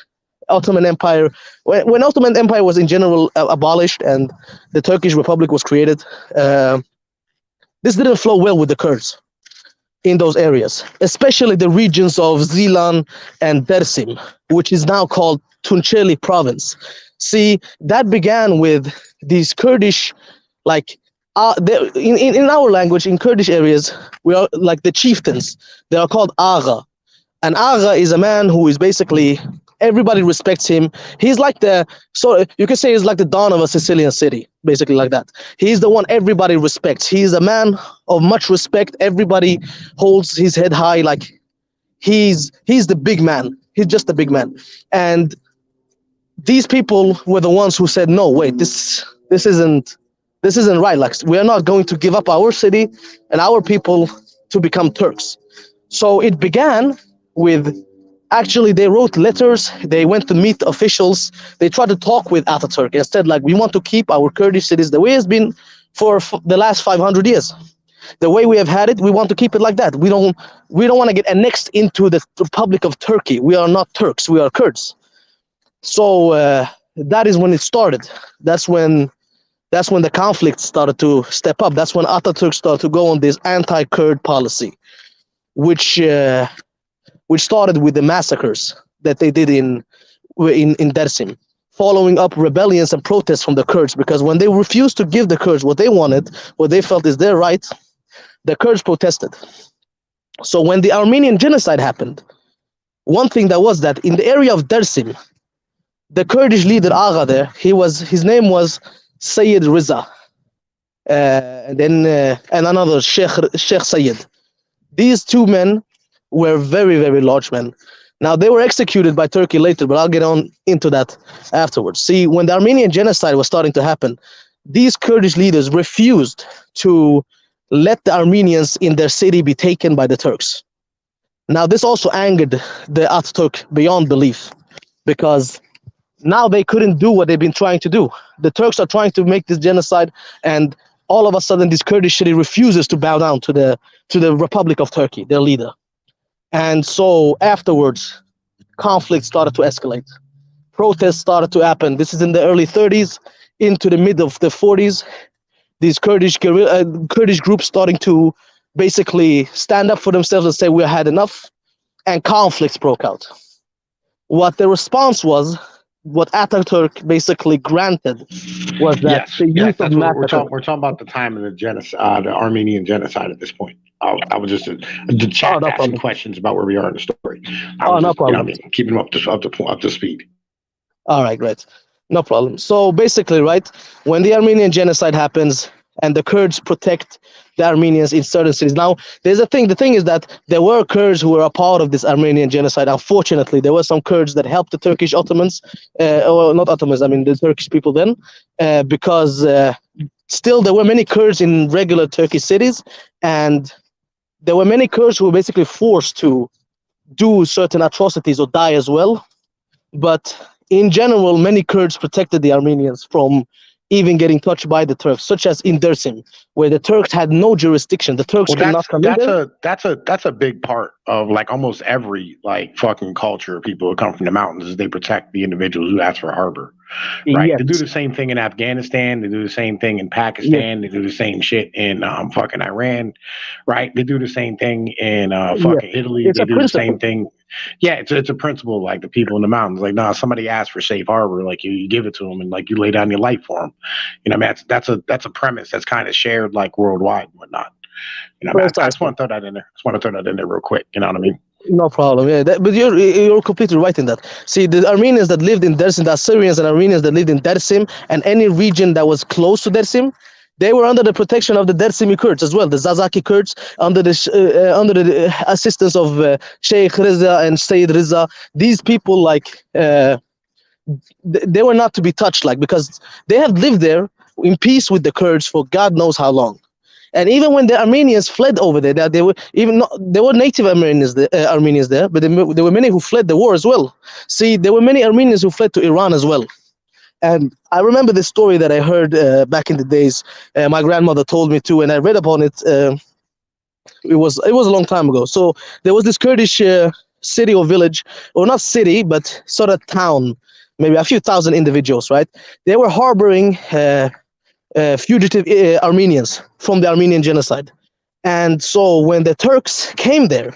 Ottoman Empire was in general abolished and the Turkish Republic was created, this didn't flow well with the Kurds in those areas, especially the regions of Zilan and Dersim, which is now called Tunceli province. See, that began with these Kurdish, like, in our language, in Kurdish areas, we are like the chieftains. They are called Agha. An Agha is a man who is basically, everybody respects him. He's like so you can say he's like the Don of a Sicilian city, basically like that. He's the one everybody respects. He's a man of much respect. Everybody holds his head high, like he's the big man. He's just the big man. And these people were the ones who said, no, wait, this isn't right. Like, we are not going to give up our city and our people to become Turks. So it began with, actually, they wrote letters. They went to meet officials. They tried to talk with Ataturk and said, like, we want to keep our Kurdish cities the way it's been for the last 500 years. The way we have had it, we want to keep it like that. We don't want to get annexed into the Republic of Turkey. We are not Turks. We are Kurds. So that is when it started. That's when that's when the conflict started to step up. That's when Ataturk started to go on this anti-Kurd policy, which uh, which started with the massacres that they did in Dersim, following up rebellions and protests from the Kurds. Because when they refused to give the Kurds what they wanted, what they felt is their right, the Kurds protested. So when the Armenian genocide happened, one thing that was that in the area of Dersim, the Kurdish leader Agha there, his name was Sayyid Riza, and another Sheikh Sayyid. These two men were very, very large men. Now they were executed by Turkey later, but I'll get on into that afterwards. See, when the Armenian genocide was starting to happen, these Kurdish leaders refused to let the Armenians in their city be taken by the Turks. Now this also angered the Ataturk beyond belief, because now they couldn't do what they've been trying to do. The Turks are trying to make this genocide, and all of a sudden this Kurdish city refuses to bow down to the Republic of Turkey, their leader. And so afterwards, conflict started to escalate. Protests started to happen. This is in the early 30s into the mid of the 40s. These Kurdish groups starting to basically stand up for themselves and say we had enough, and conflicts broke out. What the response was, what Ataturk basically granted, was that Yes, the yes, use of that's what we're massacre. talking. We're talking about the time of the genocide, the Armenian genocide. At this point, I was just the Oh, chat no asking problem. questions about where we are in the story. I Oh, was no just, you know, what I problem. mean, keeping them up to speed. All right, great. No problem. So basically, right, when the Armenian genocide happens and the Kurds protect the Armenians in certain cities. Now, there's a thing. The thing is that there were Kurds who were a part of this Armenian genocide. Unfortunately, there were some Kurds that helped the Turkish Ottomans, or not Ottomans, I mean the Turkish people then, because still there were many Kurds in regular Turkish cities, and there were many Kurds who were basically forced to do certain atrocities or die as well. But in general, many Kurds protected the Armenians from even getting touched by the Turks, such as in Dersim, where the Turks had no jurisdiction. The Turks Well, could not that's come in that's there. a that's a that's a big part of like almost every like fucking culture of people who come from the mountains is they protect the individuals who ask for harbor, right? They do Yes, the same thing in Afghanistan. They do the same thing in yes, Pakistan. They do the same shit in fucking Iran, right? They do the same thing in yes. fucking Italy. It's They a do the same principle. thing. Yeah, it's a principle like the people in the mountains. Like, nah, somebody asks for safe harbor, like you give it to them and like you lay down your life for them. You know, what I mean, that's a premise that's kind of shared like worldwide and whatnot. You know, I just Precisely. want to throw that in there. Just want to throw that in there real quick. You know what I mean? No problem. Yeah, but you're completely right in that. See, the Armenians that lived in Dersim, the Assyrians and Armenians that lived in Dersim, and any region that was close to Dersim, they were under the protection of the Dersimi Kurds as well, the Zazaki Kurds, under the assistance of Sheikh Riza and Sayyid Riza. These people, like, they were not to be touched, like, because they have lived there in peace with the Kurds for God knows how long. And even when the Armenians fled over there, that they were even not, there were native Armenians there, but there were many who fled the war as well. See, there were many Armenians who fled to Iran as well. And I remember this story that I heard back in the days. My grandmother told me too, and I read upon it. It was a long time ago. So there was this Kurdish city or village, or not city, but sort of town, maybe a few thousand individuals. Right? They were harboring fugitive Armenians from the Armenian genocide. And so when the Turks came there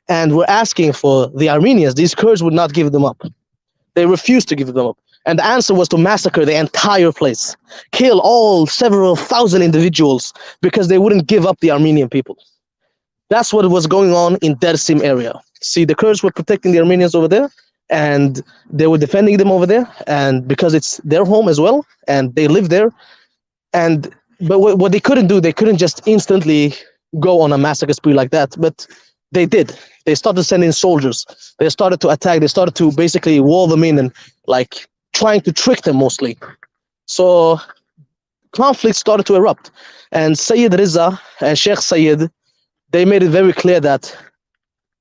and were asking for the Armenians, these Kurds would not give them up. They refused to give them up. And the answer was to massacre the entire place, kill all several thousand individuals because they wouldn't give up the Armenian people. That's what was going on in Dersim area. See, the Kurds were protecting the Armenians over there, and they were defending them over there, and because it's their home as well, and they live there, and but what they couldn't do, they couldn't just instantly go on a massacre spree like that, but they did. They started sending soldiers. They started to attack. They started to basically wall them in and like trying to trick them mostly. So conflict started to erupt, and Sayyid Riza and Sheikh Sayyid, they made it very clear that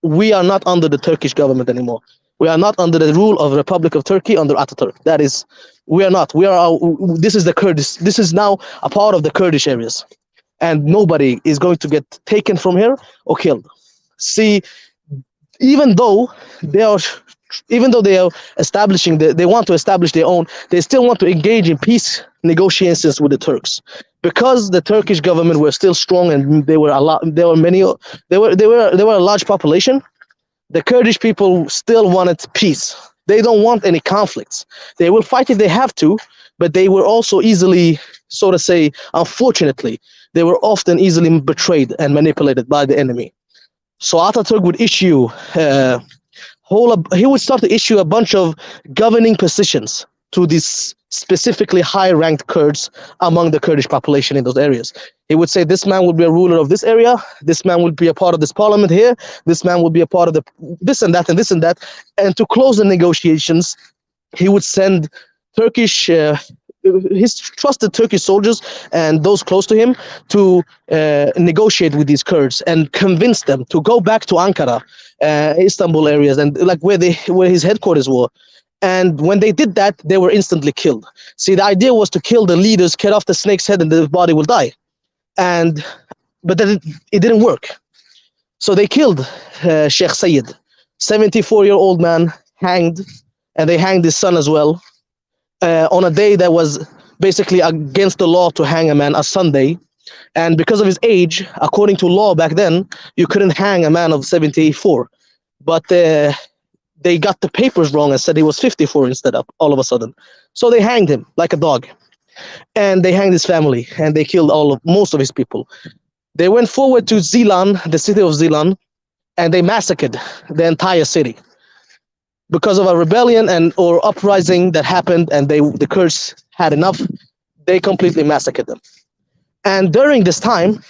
we are not under the Turkish government anymore. We are not under the rule of Republic of Turkey under Ataturk. That is, we are not. We are. This is the Kurdish. This is now a part of the Kurdish areas, and nobody is going to get taken from here or killed. See, even though they are even though they are establishing, they want to establish their own, they still want to engage in peace negotiations with the Turks, because the Turkish government were still strong and they were a lot, there were many, they were a large population. The Kurdish people still wanted peace. They don't want any conflicts. They will fight if they have to, but they were also easily, so to say, unfortunately, they were often easily betrayed and manipulated by the enemy. So Ataturk would issue he would start to issue a bunch of governing positions to these specifically high-ranked Kurds among the Kurdish population in those areas. He would say, this man would be a ruler of this area, this man would be a part of this parliament here, this man would be a part of the this and that and this and that. And to close the negotiations, he would send Turkish, his trusted Turkish soldiers and those close to him to negotiate with these Kurds and convince them to go back to Ankara, Istanbul areas, and like where his headquarters were. And when they did that, they were instantly killed. See, the idea was to kill the leaders, cut off the snake's head, and the body will die. But then it didn't work. So they killed Sheikh Sayyid, 74-year-old man, hanged, and they hanged his son as well, on a day that was basically against the law to hang a man, a Sunday. And because of his age, according to law back then, you couldn't hang a man of 74. But they got the papers wrong and said he was 54 instead of all of a sudden. So they hanged him like a dog. And they hanged his family, and they killed most of his people. They went forward to Zilan, the city of Zilan, and they massacred the entire city. Because of a rebellion or uprising that happened, and the Kurds had enough, they completely massacred them. And during this time,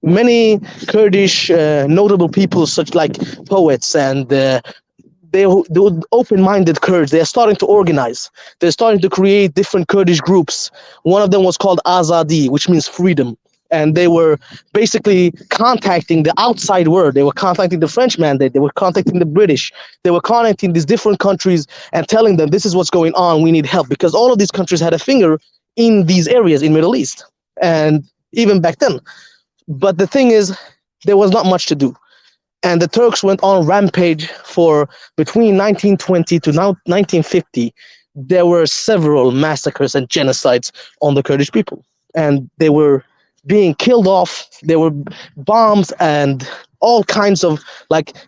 many Kurdish notable people, such like poets and they open-minded Kurds, they are starting to organize. They're starting to create different Kurdish groups. One of them was called Azadi, which means freedom. And they were basically contacting the outside world. They were contacting the French mandate. They were contacting the British. They were contacting these different countries and telling them, this is what's going on. We need help. Because all of these countries had a finger in these areas in Middle East. And even back then. But the thing is, there was not much to do. And the Turks went on rampage for between 1920 to now 1950. There were several massacres and genocides on the Kurdish people. And they were being killed off. There were bombs and all kinds of,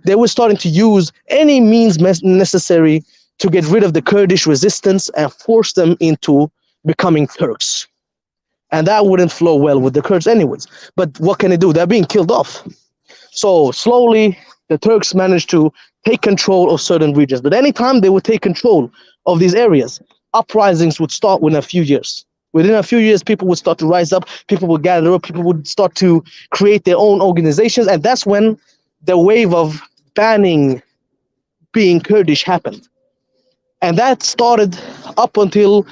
they were starting to use any means necessary to get rid of the Kurdish resistance and force them into becoming Turks. And that wouldn't flow well with the Kurds anyways. But what can they do? They're being killed off. So slowly, the Turks managed to take control of certain regions. But anytime they would take control of these areas, uprisings would start within a few years. Within a few years, people would start to rise up, people would gather up, people would start to create their own organizations. And that's when the wave of banning being Kurdish happened. And that started up into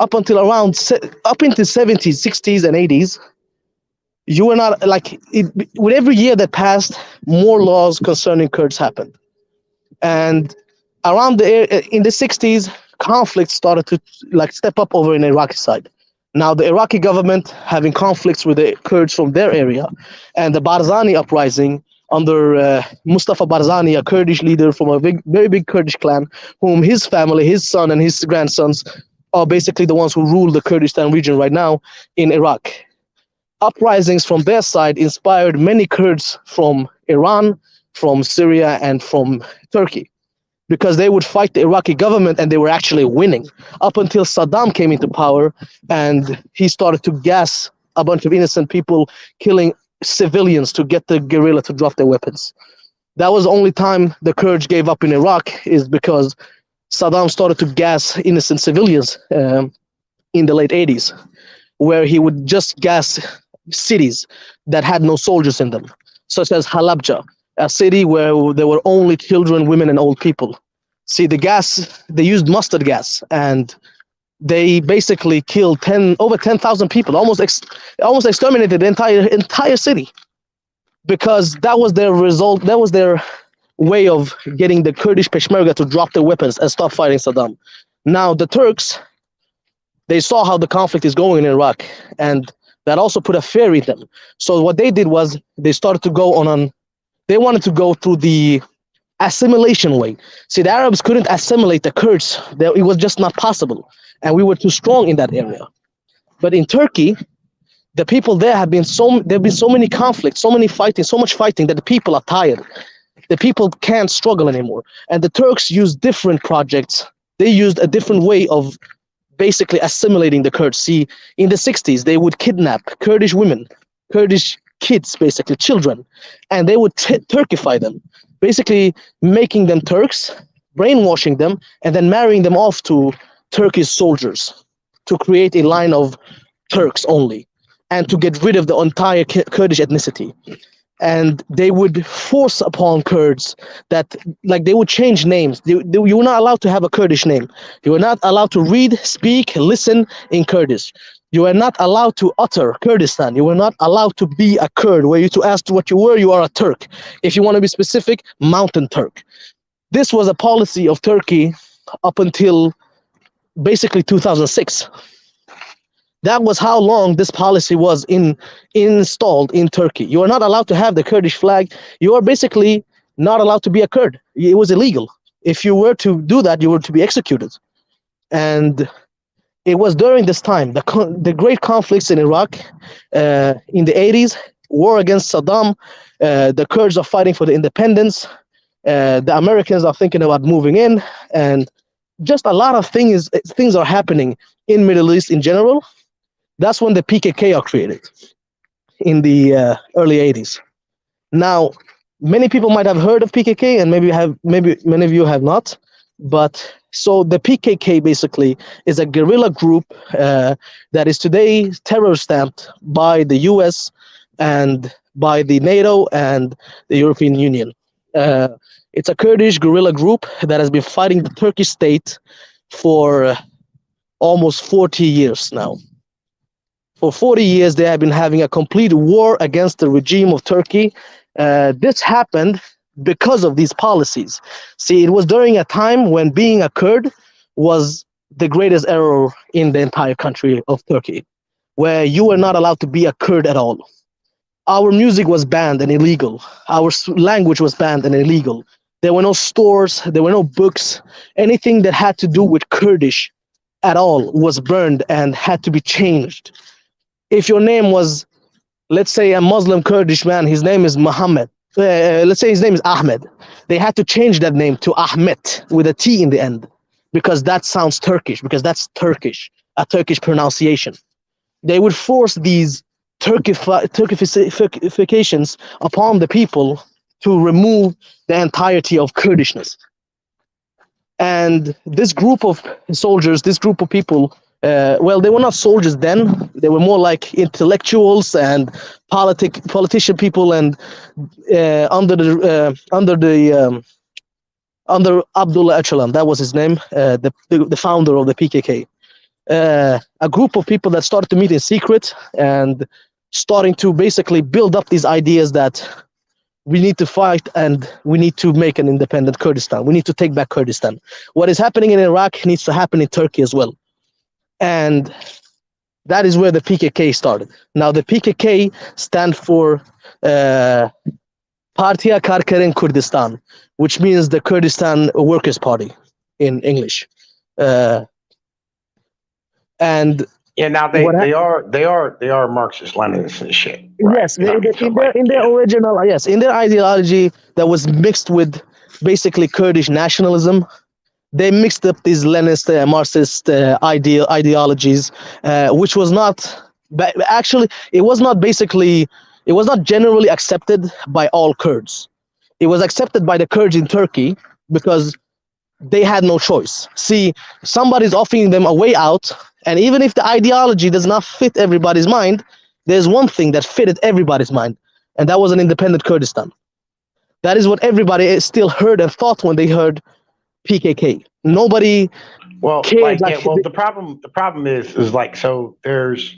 70s, 60s, and 80s. You were not with every year that passed, more laws concerning Kurds happened. And in the 60s, conflicts started to step up over in the Iraqi side. Now the Iraqi government having conflicts with the Kurds from their area, and the Barzani uprising under Mustafa Barzani, a Kurdish leader from a very big Kurdish clan, whom his family, his son and his grandsons are basically the ones who rule the Kurdistan region right now in Iraq. Uprisings from their side inspired many Kurds from Iran, from Syria, and from Turkey, because they would fight the Iraqi government and they were actually winning up until Saddam came into power and he started to gas a bunch of innocent people, killing civilians to get the guerrilla to drop their weapons. That was the only time the Kurds gave up in Iraq, is because Saddam started to gas innocent civilians in the late 80s, where he would just gas cities that had no soldiers in them, such as Halabja, a city where there were only children, women, and old people. See, the gas, they used mustard gas, and they basically killed over 10,000 people, almost exterminated the entire city, because that was their result. That was their way of getting the Kurdish Peshmerga to drop their weapons and stop fighting Saddam. Now, the Turks, they saw how the conflict is going in Iraq, and that also put a fear in them. So what they did was they started to go they wanted to go through the assimilation way. See, the Arabs couldn't assimilate the Kurds. It was just not possible, and we were too strong in that area. But in Turkey, the people there have been there have been so many conflicts, so many fighting, so much fighting that the people are tired. The people can't struggle anymore, and the Turks used different projects. They used a different way of basically assimilating the Kurds. See, in the 60s, they would kidnap Kurdish women, Kurdish kids, basically children, and they would Turkify them, basically making them Turks, brainwashing them, and then marrying them off to Turkish soldiers to create a line of Turks only, and to get rid of the entire Kurdish ethnicity. And they would force upon Kurds that, like, they would change names. You were not allowed to have a Kurdish name. You were not allowed to read, speak, listen in Kurdish. You were not allowed to utter Kurdistan. You were not allowed to be a Kurd. Were you to ask what you were, you are a Turk. If you want to be specific, Mountain Turk. This was a policy of Turkey up until basically 2006. That was how long this policy was installed in Turkey. You are not allowed to have the Kurdish flag. You are basically not allowed to be a Kurd. It was illegal. If you were to do that, you were to be executed. And it was during this time, the great conflicts in Iraq, in the 80s, war against Saddam, the Kurds are fighting for the independence, the Americans are thinking about moving in, and just a lot of things are happening in Middle East in general. That's when the PKK are created in the early 80s. Now, many people might have heard of PKK, and maybe many of you have not. But so the PKK basically is a guerrilla group that is today terror stamped by the US and by the NATO and the European Union. It's a Kurdish guerrilla group that has been fighting the Turkish state for almost 40 years now. For 40 years, they have been having a complete war against the regime of Turkey. This happened because of these policies. See, it was during a time when being a Kurd was the greatest error in the entire country of Turkey, where you were not allowed to be a Kurd at all. Our music was banned and illegal. Our language was banned and illegal. There were no stores, there were no books. Anything that had to do with Kurdish at all was burned and had to be changed. If your name was, let's say, a Muslim Kurdish man, his name is Muhammad. Let's say his name is Ahmed. They had to change that name to Ahmet with a T in the end, because that sounds Turkish, because that's Turkish, a Turkish pronunciation. They would force these Turkifications upon the people to remove the entirety of Kurdishness. And this group of soldiers, this group of people, well, they were not soldiers then. They were more like intellectuals and politician people, and under Abdullah Öcalan, that was his name, the founder of the PKK. A group of people that started to meet in secret and starting to basically build up these ideas that we need to fight and we need to make an independent Kurdistan. We need to take back Kurdistan. What is happening in Iraq needs to happen in Turkey as well. And that is where the PKK started. Now, the PKK stand for Partiya Karkerin Kurdistan, which means the Kurdistan Workers' Party in English. And yeah, now they are Marxist Leninists and shit. Right? Yes, in their original, yes, in their ideology that was mixed with basically Kurdish nationalism. They mixed up these Leninist, Marxist ideologies, which was not, actually, it was not generally accepted by all Kurds. It was accepted by the Kurds in Turkey because they had no choice. See, somebody's offering them a way out, and even if the ideology does not fit everybody's mind, there's one thing that fitted everybody's mind, and that was an independent Kurdistan. That is what everybody still heard and thought when they heard PKK. Nobody cared. The problem is like, so there's,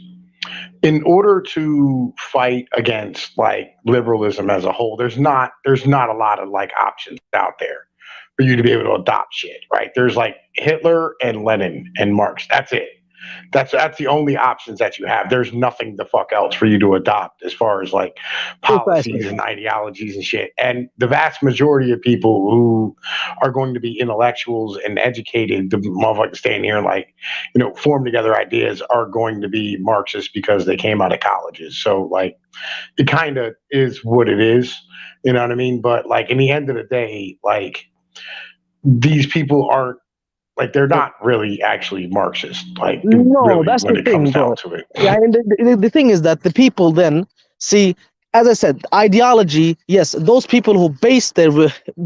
in order to fight against like liberalism as a whole, there's not a lot of like options out there for you to be able to adopt shit, right? There's like Hitler and Lenin and Marx. That's it. That's the only options that you have. There's nothing the fuck else for you to adopt as far as like Precisely. policies and ideologies and shit. And the vast majority of people who are going to be intellectuals and educated, the motherfuckers staying here and like, form together ideas are going to be Marxists because they came out of colleges. So like it kind of is what it is. You know what I mean? But like in the end of the day, like these people aren't like they're not really actually Marxist. Like No, really, that's when the it thing, comes down bro. to it. Yeah, and the thing is that the people then see, as I said, ideology. Yes, those people who base their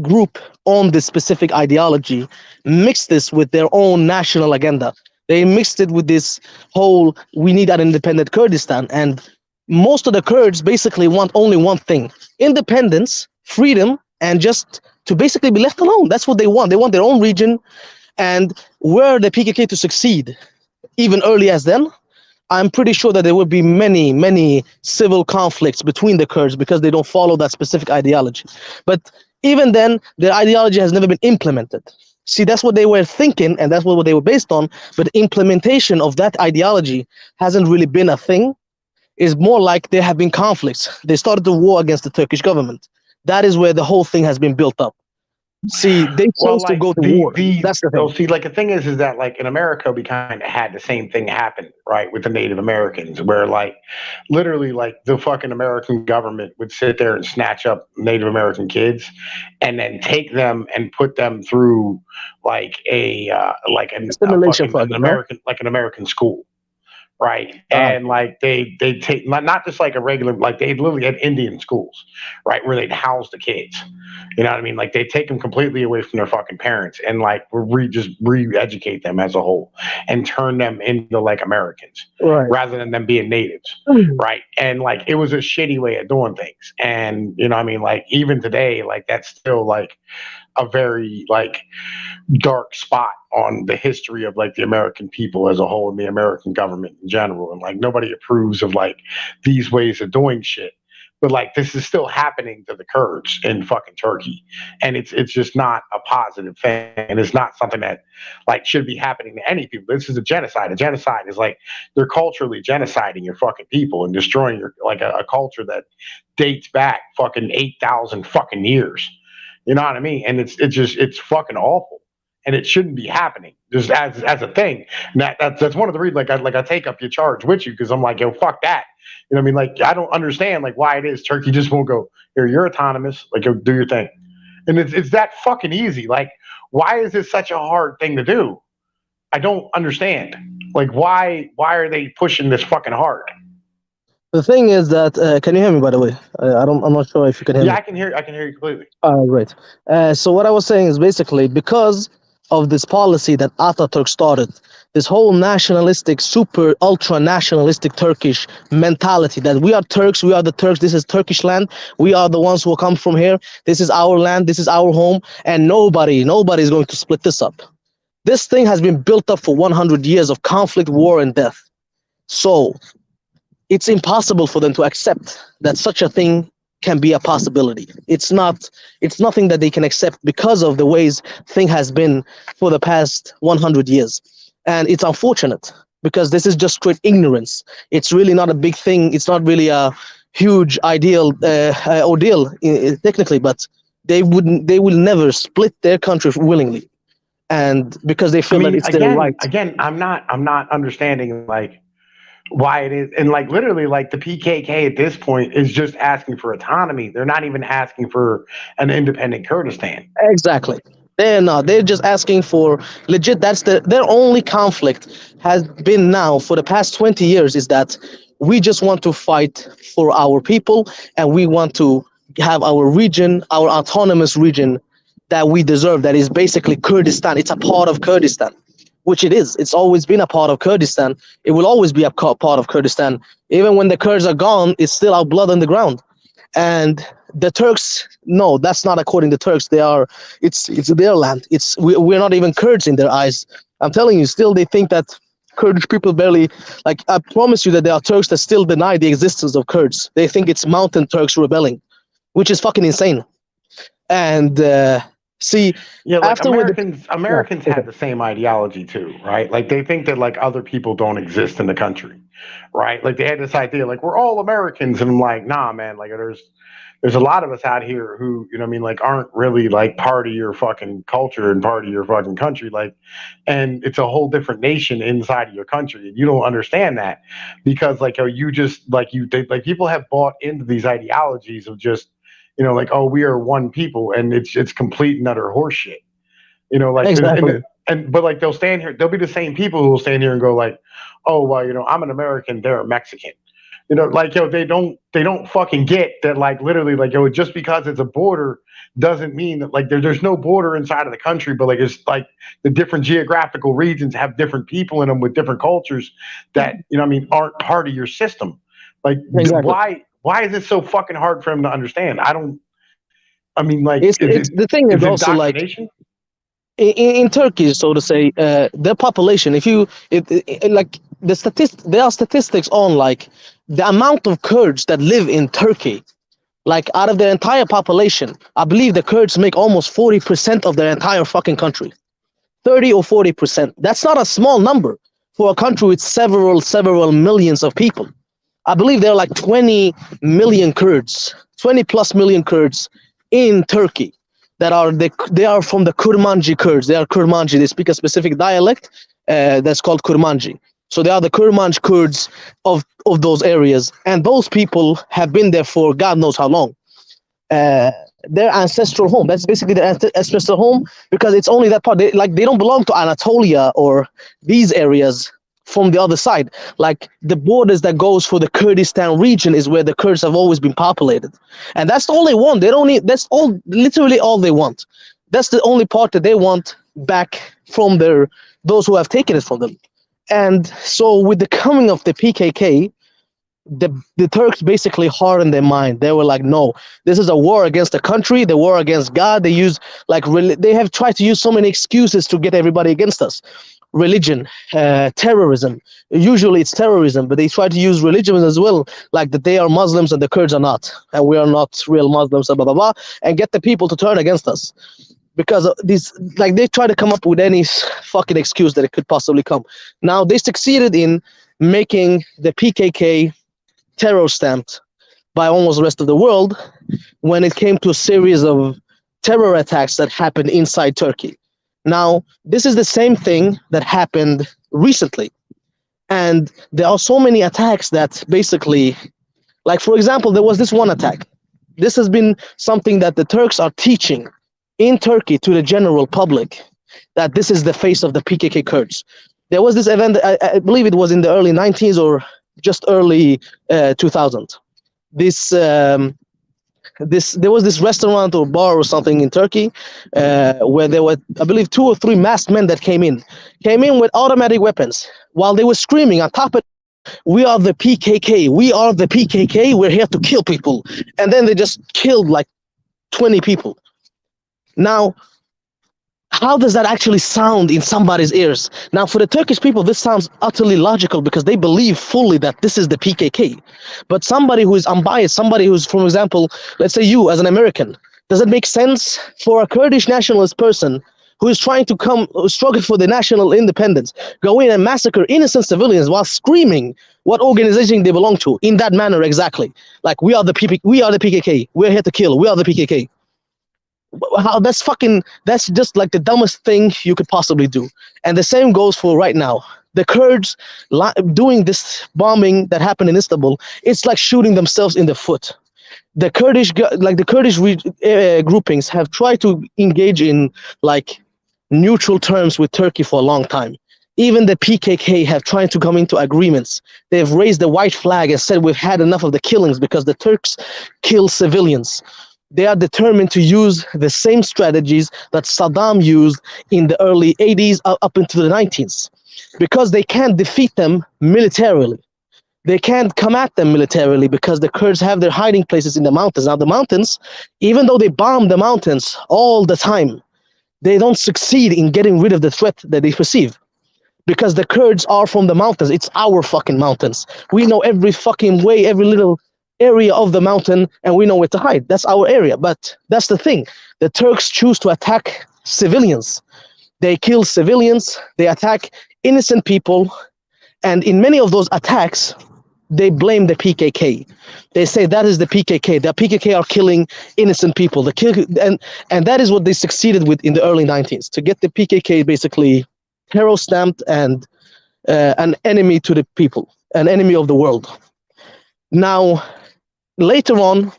group on this specific ideology mix this with their own national agenda. They mixed it with this whole "we need an independent Kurdistan," and most of the Kurds basically want only one thing: independence, freedom, and just to basically be left alone. That's what they want. They want their own region, and were the PKK to succeed, even early as then, I'm pretty sure that there would be many, many civil conflicts between the Kurds because they don't follow that specific ideology. But even then, their ideology has never been implemented. See, that's what they were thinking, and that's what they were based on. But implementation of that ideology hasn't really been a thing. It's more like there have been conflicts. They started the war against the Turkish government. That is where the whole thing has been built up. See, they Well, chose to like go to war. That's the thing. see, like the thing is that like in America, we kind of had the same thing happen, right, with the Native Americans, where like literally like the fucking American government would sit there and snatch up Native American kids, and then take them and put them through like a Assimilation fucking project, no? an American school. Right, Ah, and like they take not just like a regular, like they literally had Indian schools, right, where they'd house the kids. You know what I mean? Like they take them completely away from their fucking parents and like just re-educate them as a whole and turn them into like Americans right. rather than them being natives, right? And like it was a shitty way of doing things. And you know what I mean? Like even today, like that's still like a very like dark spot on the history of like the American people as a whole and the American government in general. And like nobody approves of like these ways of doing shit. But like this is still happening to the Kurds in fucking Turkey. And it's just not a positive thing. And it's not something that like should be happening to any people. This is a genocide. A genocide is like they're culturally genociding your fucking people and destroying your like a culture that dates back fucking 8,000 fucking years. You know what I mean? And it's fucking awful, and it shouldn't be happening just as a thing. And that's one of the reasons I take up your charge with you because I'm like, yo, fuck that. You know what I mean? Like I don't understand like why it is Turkey just won't go here. You're autonomous. Like yo, do your thing, and it's that fucking easy. Like why is this such a hard thing to do? I don't understand. Like why are they pushing this fucking hard? The thing is that can you hear me? By the way, I don't. I'm not sure if you can hear Yeah, me. I can hear you completely. Right. So what I was saying is basically because of this policy that Ataturk started, this whole nationalistic, super ultra nationalistic Turkish mentality that we are Turks, we are the Turks. This is Turkish land. We are the ones who come from here. This is our land. This is our home, and nobody is going to split this up. This thing has been built up for 100 years of conflict, war, and death. So it's impossible for them to accept that such a thing can be a possibility. It's nothing that they can accept because of the ways thing has been for the past 100 years. And it's unfortunate because this is just straight ignorance. It's really not a big thing. It's not really a huge ordeal technically, but they will never split their country willingly. And because they I feel that mean, it's their right. again, I'm not understanding like why it is, and like literally, like the PKK at this point is just asking for autonomy. They're not even asking for an independent Kurdistan. Exactly. They're not. They're just asking for legit. That's their only conflict has been now for the past 20 years is that we just want to fight for our people and we want to have our region, our autonomous region that we deserve. That is basically Kurdistan. It's a part of Kurdistan, which it is. It's always been a part of Kurdistan. It will always be a part of Kurdistan. Even when the Kurds are gone, it's still our blood on the ground. And the Turks, no, that's not according to Turks. It's their land. We're not even Kurds in their eyes. I'm telling you, still they think that Kurdish people barely, like I promise you that there are Turks that still deny the existence of Kurds. They think it's mountain Turks rebelling, which is fucking insane. And See, Yeah, like after with the yeah, Americans okay. had the same ideology too, right? Like they think that like other people don't exist in the country, right? Like they had this idea like we're all Americans, and I'm like, nah, man. Like there's a lot of us out here who, you know what I mean, like aren't really like part of your fucking culture and part of your fucking country. Like, and it's a whole different nation inside of your country. And you don't understand that because like, you just like like people have bought into these ideologies of just, like, oh, we are one people, and it's complete and utter horseshit. Like Exactly. but like they'll stand here, they'll be the same people who will stand here and go like, oh well, I'm an American, they're a Mexican. Like they don't fucking get that, like literally, like just because it's a border doesn't mean that like there's no border inside of the country, but like it's like the different geographical regions have different people in them with different cultures that what I mean aren't part of your system. Like Exactly. why is it so fucking hard for them to understand? I don't. I mean, like, It's the thing is is it also like indoctrination? in Turkey, so to say, their population. If you like there are statistics on like the amount of Kurds that live in Turkey. Like out of their entire population, I believe the Kurds make almost 40% of their entire fucking country. 30 or 40%. That's not a small number for a country with several millions of people. I believe there are like 20 million Kurds, 20 plus million Kurds in Turkey that they are from the Kurmanji Kurds. They are Kurmanji. They speak a specific dialect that's called Kurmanji. So they are the Kurmanj Kurds of those areas, and those people have been there for God knows how long. Uh, their ancestral home. That's basically their ancestral home because it's only that part. They don't belong to Anatolia or these areas from the other side. Like the borders that goes for the Kurdistan region is where the Kurds have always been populated, and that's all they want. They don't need. That's all, literally all they want. That's the only part that they want back from those who have taken it from them. And so with the coming of the PKK, the Turks basically hardened their mind. They were like, no, this is a war against the country, the war against God. They use like they have tried to use so many excuses to get everybody against us. Religion, terrorism. Usually it's terrorism, but they try to use religion as well, like that they are Muslims and the Kurds are not, and we are not real Muslims, blah blah blah, and get the people to turn against us because of these. Like they try to come up with any fucking excuse that it could possibly come. Now they succeeded in making the PKK terror stamped by almost the rest of the world when it came to a series of terror attacks that happened inside Turkey. Now, this is the same thing that happened recently. And there are so many attacks that basically, like, for example, there was this one attack. This has been something that the Turks are teaching in Turkey to the general public, that this is the face of the PKK Kurds. There was this event, I believe it was in the early 90s or just early 2000. This there was this restaurant or bar or something in Turkey where there were, I believe, 2 or 3 masked men that came in with automatic weapons while they were screaming on top of, "We are the PKK, we are the PKK, we're here to kill people," and then they just killed like 20 people. Now, how does that actually sound in somebody's ears? Now, for the Turkish people, this sounds utterly logical because they believe fully that this is the PKK. But somebody who is unbiased, somebody who's, for example, let's say you as an American, does it make sense for a Kurdish nationalist person who is trying to struggle for the national independence, go in and massacre innocent civilians while screaming what organization they belong to in that manner exactly? Like, we are the PKK, we're here to kill, we are the PKK. How that's just like the dumbest thing you could possibly do. And the same goes for right now. The Kurds doing this bombing that happened in Istanbul, it's like shooting themselves in the foot. The Kurdish groupings have tried to engage in like neutral terms with Turkey for a long time. Even the PKK have tried to come into agreements. They've raised the white flag and said we've had enough of the killings because the Turks kill civilians. They are determined to use the same strategies that Saddam used in the early 80s up into the 90s, because they can't defeat them militarily. They can't come at them militarily because the Kurds have their hiding places in the mountains. Now, the mountains, even though they bomb the mountains all the time, they don't succeed in getting rid of the threat that they perceive. Because the Kurds are from the mountains. It's our fucking mountains. We know every fucking way, every little area of the mountain and we know where to hide. That's our area. But that's the thing. The Turks choose to attack civilians. They kill civilians, they attack innocent people, and in many of those attacks, they blame the PKK. They say that is the PKK. The PKK are killing innocent people. And that is what they succeeded with in the early 90s, to get the PKK basically terror stamped and an enemy to the people, an enemy of the world. Now, later on,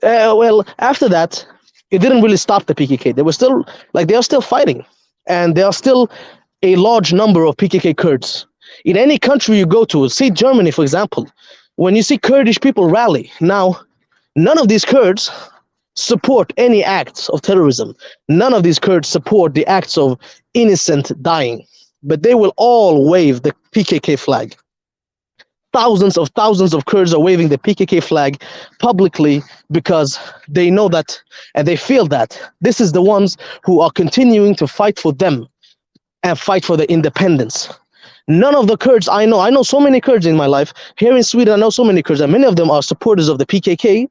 after that, it didn't really stop the PKK. They were still they are still fighting, and there are still a large number of PKK Kurds in any country you go to. See Germany, for example, when you see Kurdish people rally now, none of these Kurds support any acts of terrorism. None of these Kurds support the acts of innocent dying, but they will all wave the PKK flag. Thousands of Kurds are waving the PKK flag publicly because they know that and they feel that this is the ones who are continuing to fight for them and fight for the independence. None of the Kurds I know so many Kurds in my life. Here in Sweden, I know so many Kurds, and many of them are supporters of the PKK,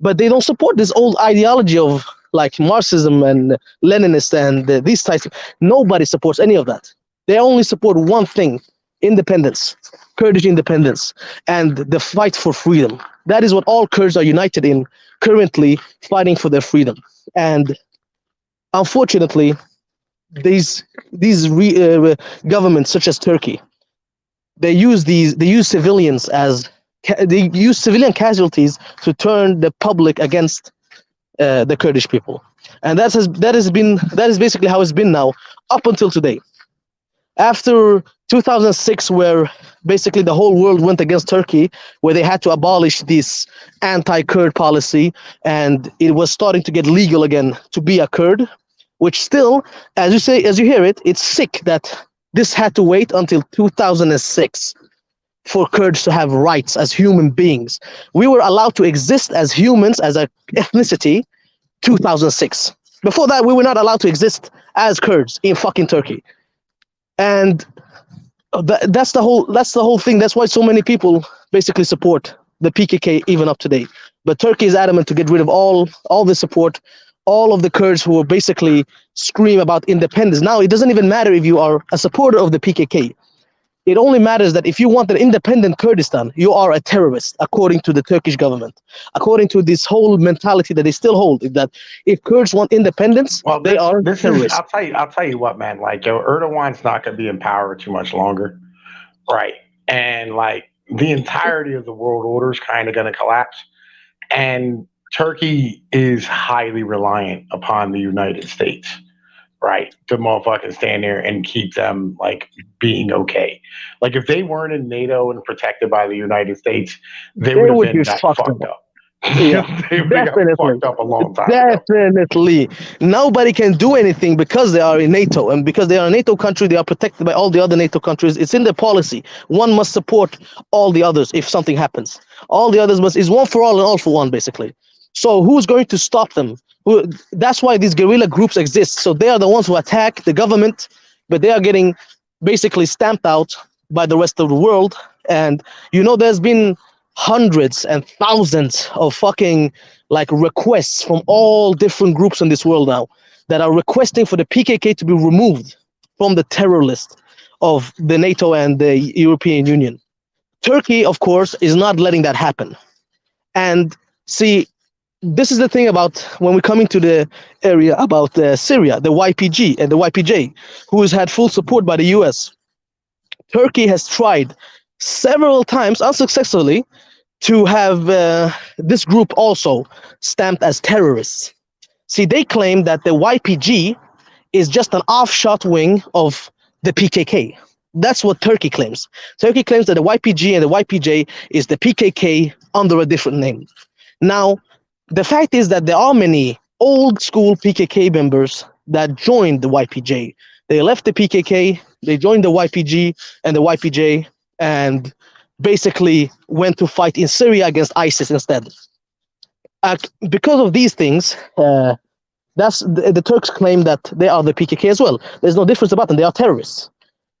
but they don't support this old ideology of Marxism and Leninist and these types. Nobody supports any of that. They only support one thing: independence, Kurdish independence, and the fight for freedom. That is what all Kurds are united in currently, fighting for their freedom. And unfortunately, these governments, such as Turkey, they use civilians they use civilian casualties to turn the public against the Kurdish people, and that is basically how it's been now up until today. After 2006, where basically the whole world went against Turkey, where they had to abolish this anti-Kurd policy, and it was starting to get legal again to be a Kurd, which still, as you hear it, it's sick that this had to wait until 2006 for Kurds to have rights as human beings. We were allowed to exist as humans, as an ethnicity, 2006. Before that, we were not allowed to exist as Kurds in fucking Turkey. And that's the whole thing. That's why so many people basically support the PKK even up to date. But Turkey is adamant to get rid of all the support, all of the Kurds who will basically scream about independence. Now, it doesn't even matter if you are a supporter of the PKK. It only matters that if you want an independent Kurdistan, you are a terrorist, according to the Turkish government. According to this whole mentality that they still hold, that if Kurds want independence, they are terrorists. I'll tell you what, man. Erdogan's not going to be in power too much longer, right? And the entirety of the world order is kind of going to collapse, and Turkey is highly reliant upon the United States, right, to motherfucking stand there and keep them being okay. If they weren't in NATO and protected by the United States, they would have been fucked up. Yeah, they would have fucked up a long time definitely ago. Nobody can do anything because they are in NATO, and because they are a NATO country, they are protected by all the other NATO countries. It's in their policy. One must support all the others if something happens. All the others is one for all and all for one, basically. So who's going to stop them? That's why these guerrilla groups exist. So they are the ones who attack the government, but they are getting basically stamped out by the rest of the world. And there's been hundreds and thousands of fucking requests from all different groups in this world now that are requesting for the PKK to be removed from the terror list of the NATO and the European Union. Turkey, of course, is not letting that happen. And see, this is the thing about when we come into the area about Syria, the YPG and the YPJ, who has had full support by the US. Turkey has tried several times unsuccessfully to have this group also stamped as terrorists. See, they claim that the YPG is just an offshot wing of the PKK. That's what Turkey claims. Turkey claims that the YPG and the YPJ is the PKK under a different name. Now, the fact is that there are many old school PKK members that joined the YPJ. They left the PKK, they joined the YPG and the YPJ, and basically went to fight in Syria against ISIS instead. Because of these things, that's the Turks claim that they are the PKK as well. There's no difference about them. They are terrorists.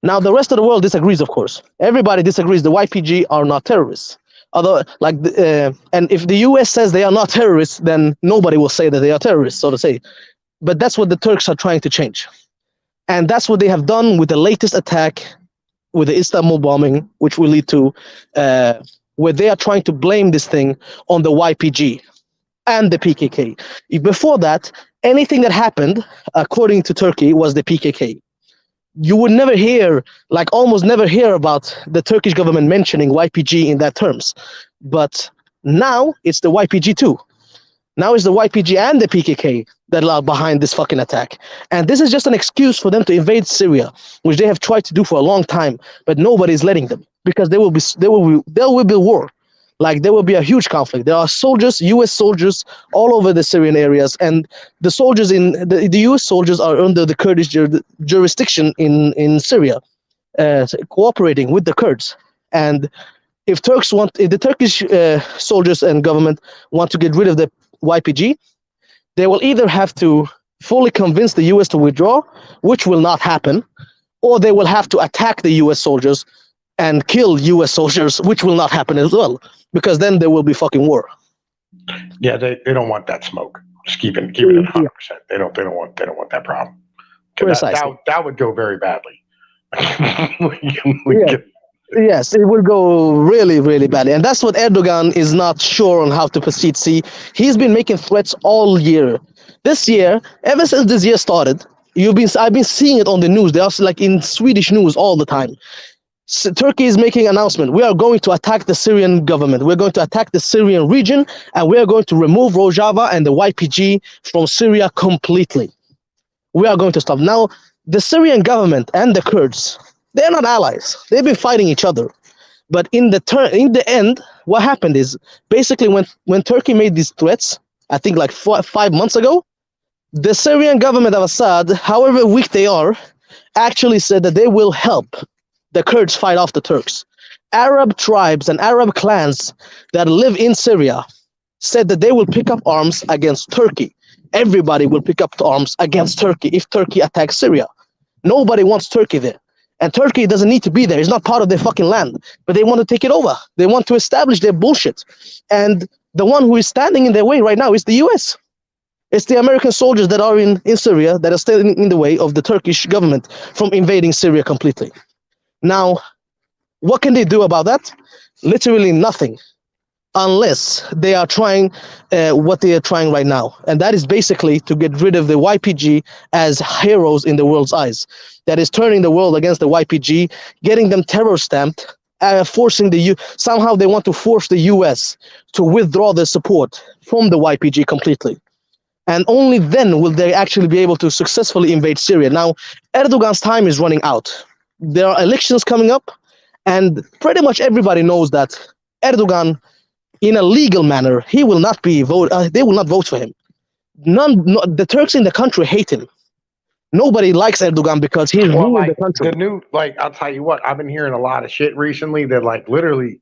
Now, the rest of the world disagrees, of course. Everybody disagrees. The YPG are not terrorists. Although, and if the U.S. says they are not terrorists, then nobody will say that they are terrorists, so to say. But that's what the Turks are trying to change, and that's what they have done with the latest attack, with the Istanbul bombing, which will lead to, where they are trying to blame this thing on the YPG and the PKK. Before that, anything that happened, according to Turkey, was the PKK. You would never hear, like almost never hear about the Turkish government mentioning YPG in that terms. But now it's the YPG too. Now it's the YPG and the PKK that are behind this fucking attack. And this is just an excuse for them to invade Syria, which they have tried to do for a long time, but nobody is letting them, because there will be war. Like, there will be a huge conflict. There are soldiers, U.S. soldiers, all over the Syrian areas, and the soldiers the U.S. soldiers are under the Kurdish jurisdiction in Syria, cooperating with the Kurds. And if the Turkish soldiers and government want to get rid of the YPG, they will either have to fully convince the U.S. to withdraw, which will not happen, or they will have to attack the U.S. soldiers and kill U.S. soldiers, which will not happen as well, because then there will be fucking war. Yeah, they don't want that smoke. Just keep it 100%. They don't want that problem. That would go very badly. Yes, it will go really, really badly. And that's what Erdogan is not sure on how to proceed. See, he's been making threats all year. This year, ever since this year started, I've been seeing it on the news. They're also like in Swedish news all the time. Turkey is making an announcement. We are going to attack the Syrian government. We're going to attack the Syrian region, and we are going to remove Rojava and the YPG from Syria completely. We are going to stop. Now, the Syrian government and the Kurds, they're not allies. They've been fighting each other. But in the end, what happened is, basically when Turkey made these threats, I think like 5 months ago, the Syrian government of Assad, however weak they are, actually said that they will help the Kurds fight off the Turks. Arab tribes and Arab clans that live in Syria said that they will pick up arms against Turkey. Everybody will pick up arms against Turkey if Turkey attacks Syria. Nobody wants Turkey there. And Turkey doesn't need to be there. It's not part of their fucking land. But they want to take it over. They want to establish their bullshit. And the one who is standing in their way right now is the US. It's the American soldiers that are in Syria that are standing in the way of the Turkish government from invading Syria completely. Now, what can they do about that? Literally nothing, unless they are trying what they are trying right now. And that is basically to get rid of the YPG as heroes in the world's eyes. That is turning the world against the YPG, getting them terror stamped, somehow they want to force the US to withdraw their support from the YPG completely. And only then will they actually be able to successfully invade Syria. Now, Erdogan's time is running out. There are elections coming up, and pretty much everybody knows that Erdogan, in a legal manner, they will not vote for him. The Turks in the country hate him. Nobody likes Erdogan because he's ruined the country. I'll tell you what, I've been hearing a lot of shit recently that literally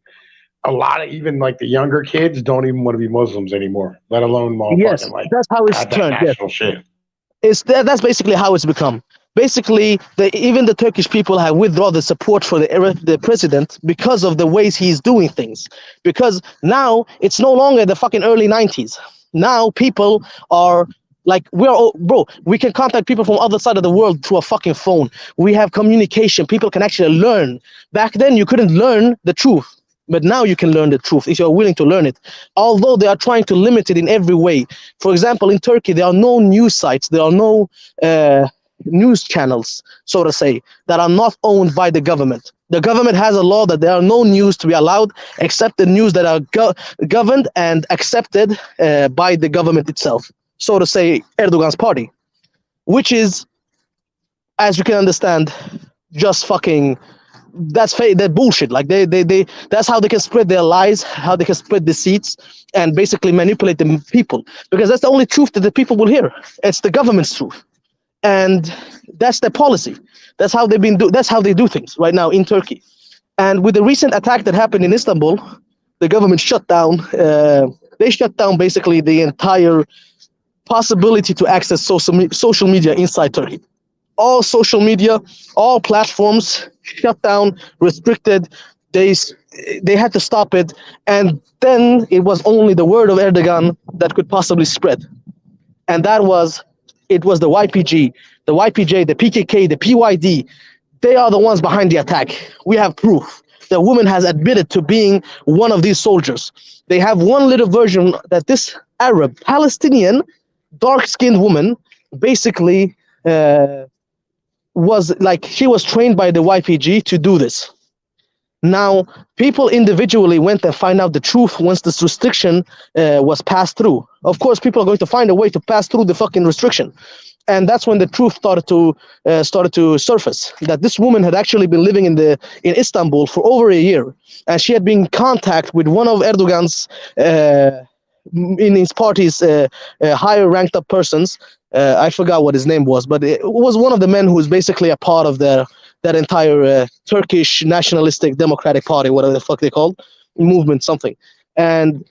a lot of even the younger kids don't even want to be Muslims anymore, let alone yes, that's how it's turned. Shit. That's basically how it's become. Basically, even the Turkish people have withdrawn the support for the president because of the ways he's doing things. Because now it's no longer the fucking early 90s. Now people are like, we can contact people from other side of the world through a fucking phone. We have communication. People can actually learn. Back then, you couldn't learn the truth. But now you can learn the truth if you're willing to learn it. Although they are trying to limit it in every way. For example, in Turkey, there are no news sites. There are no news channels, so to say, that are not owned by the government. The government has a law that there are no news to be allowed except the news that are governed and accepted by the government itself, so to say, Erdogan's party, which is, as you can understand, just fucking, that's bullshit. Like that's how they can spread their lies, how they can spread deceits and basically manipulate the people, because that's the only truth that the people will hear. It's the government's truth. And that's their policy. That's how that's how they do things right now in Turkey. And with the recent attack that happened in Istanbul, the government shut down. They shut down basically the entire possibility to access social media inside Turkey. All social media, all platforms shut down, restricted. They they had to stop it, and then it was only the word of Erdogan that could possibly spread, and that was it was the YPG, the YPJ, the PKK, the PYD. They are the ones behind the attack. We have proof. The woman has admitted to being one of these soldiers. They have one little version that this Arab Palestinian dark-skinned woman basically was like she was trained by the YPG to do this. Now, people individually went and find out the truth once this restriction was passed through. Of course, people are going to find a way to pass through the fucking restriction, and that's when the truth started to surface. That this woman had actually been living in Istanbul for over a year, and she had been in contact with one of Erdogan's in his party's higher ranked up persons. I forgot what his name was, but it was one of the men who was basically a part of that entire Turkish nationalistic democratic party, whatever the fuck they called, movement, something. And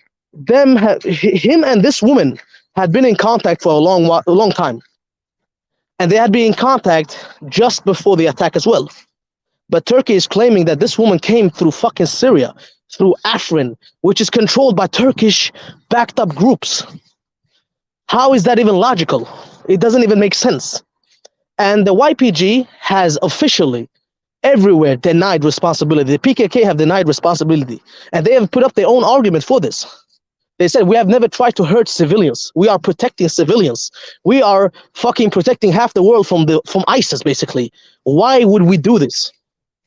him and this woman had been in contact for a long time, and they had been in contact just before the attack as well. But Turkey is claiming that this woman came through fucking Syria, through Afrin, which is controlled by Turkish backed up groups. How is that even logical? It doesn't even make sense. And the YPG has officially everywhere denied responsibility. The PKK have denied responsibility, and they have put up their own argument for this. They said, we have never tried to hurt civilians. We are protecting civilians. We are fucking protecting half the world from ISIS, basically. Why would we do this?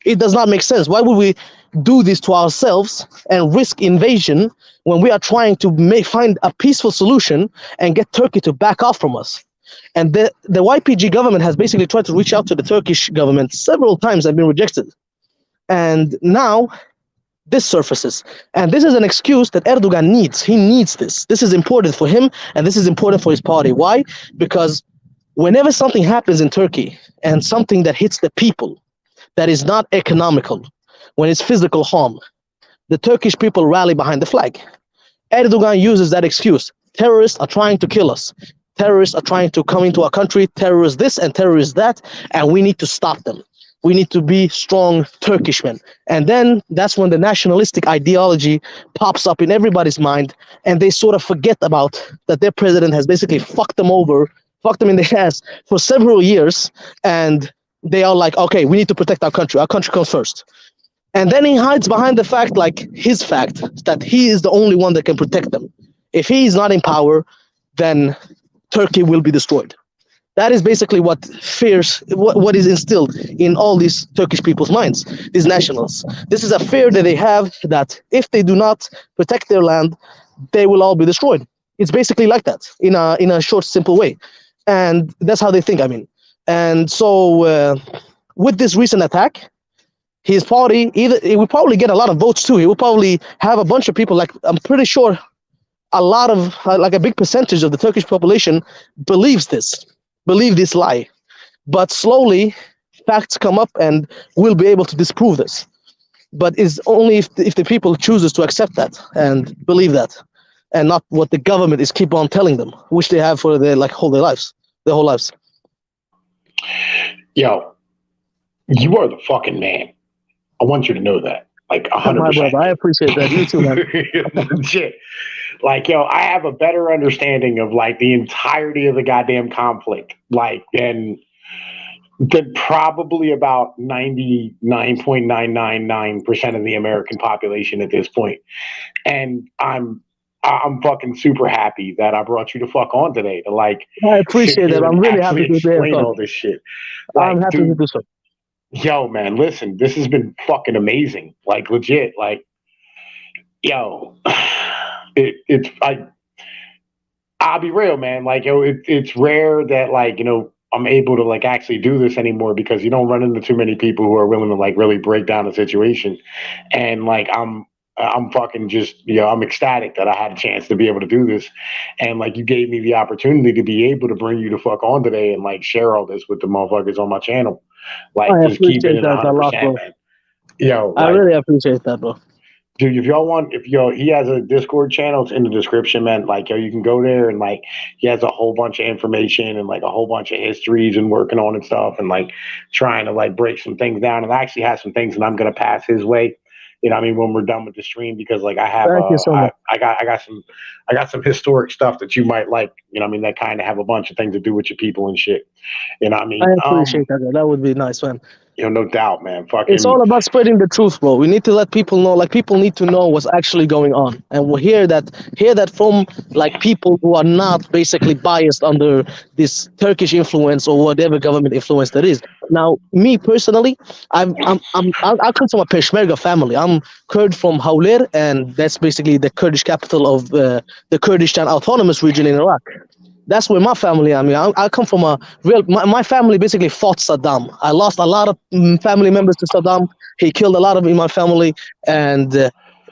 It does not make sense. Why would we do this to ourselves and risk invasion when we are trying to find a peaceful solution and get Turkey to back off from us? And the YPG government has basically tried to reach out to the Turkish government several times and been rejected. And now this surfaces. And this is an excuse that Erdogan needs. He needs this. This is important for him, and this is important for his party. Why? Because whenever something happens in Turkey and something that hits the people that is not economical, when it's physical harm, the Turkish people rally behind the flag. Erdogan uses that excuse. Terrorists are trying to kill us. Terrorists are trying to come into our country, terrorists this and terrorists that, and we need to stop them. We need to be strong Turkishmen. And then that's when the nationalistic ideology pops up in everybody's mind, and they sort of forget about that their president has basically fucked them over, fucked them in the ass for several years, and they are like, okay, we need to protect our country. Our country comes first. And then he hides behind the fact, like his fact, that he is the only one that can protect them. If he is not in power, then Turkey will be destroyed. That is basically what fears, what is instilled in all these Turkish people's minds, these nationals. This is a fear that they have that if they do not protect their land, they will all be destroyed. It's basically like that in a short, simple way. And that's how they think, I mean. And so with this recent attack, his party, he will probably get a lot of votes too. He will probably have a bunch of people, like I'm pretty sure a lot of, like a big percentage of the Turkish population believe this lie. But slowly, facts come up and we'll be able to disprove this. But it's only if the people chooses to accept that and believe that, and not what the government is keep on telling them, which they have for their whole lives. Yo, you are the fucking man. I want you to know that. Like 100%. I appreciate that. You too, man. Legit. Like, yo, I have a better understanding of like the entirety of the goddamn conflict. Like, than probably about 99.999% of the American population at this point. And I'm fucking super happy that I brought you to fuck on today to like. I appreciate it. I'm really happy to explain all this shit. Like, I'm happy to do so. Yo, man, listen, this has been fucking amazing. Like, legit. Like, yo, I'll be real, man. Like, yo, it's rare that like, you know, I'm able to like actually do this anymore because you don't run into too many people who are willing to like really break down a situation. And like, I'm fucking just, you know, I'm ecstatic that I had a chance to be able to do this. And like, you gave me the opportunity to be able to bring you the fuck on today and like share all this with the motherfuckers on my channel. Like, just keep it in 100%, man. Yo, I really appreciate that, bro. Dude, if y'all want, he has a Discord channel. It's in the description, man. Like, yo, you can go there and like, he has a whole bunch of information and like a whole bunch of histories and working on and stuff and like trying to like break some things down. And I actually have some things that I'm gonna pass his way. You know what I mean, when we're done with the stream, because like I have Thank you so much. I got some historic stuff that you might like, you know what I mean, that kind of have a bunch of things to do with your people and shit. You know what I I mean? appreciate that. That would be nice, man. No doubt, man. It's Fucking all about spreading the truth, bro. We need to let people know, like people need to know what's actually going on, and we'll hear that from like people who are not basically biased under this Turkish influence or whatever government influence that is. Now, me personally, I come from a Peshmerga family. I'm Kurd from Hawler, and that's basically the Kurdish capital of the Kurdistan Autonomous Region in Iraq. That's where my family. I mean, I come from a real. My family basically fought Saddam. I lost a lot of family members to Saddam. He killed a lot of in my family, and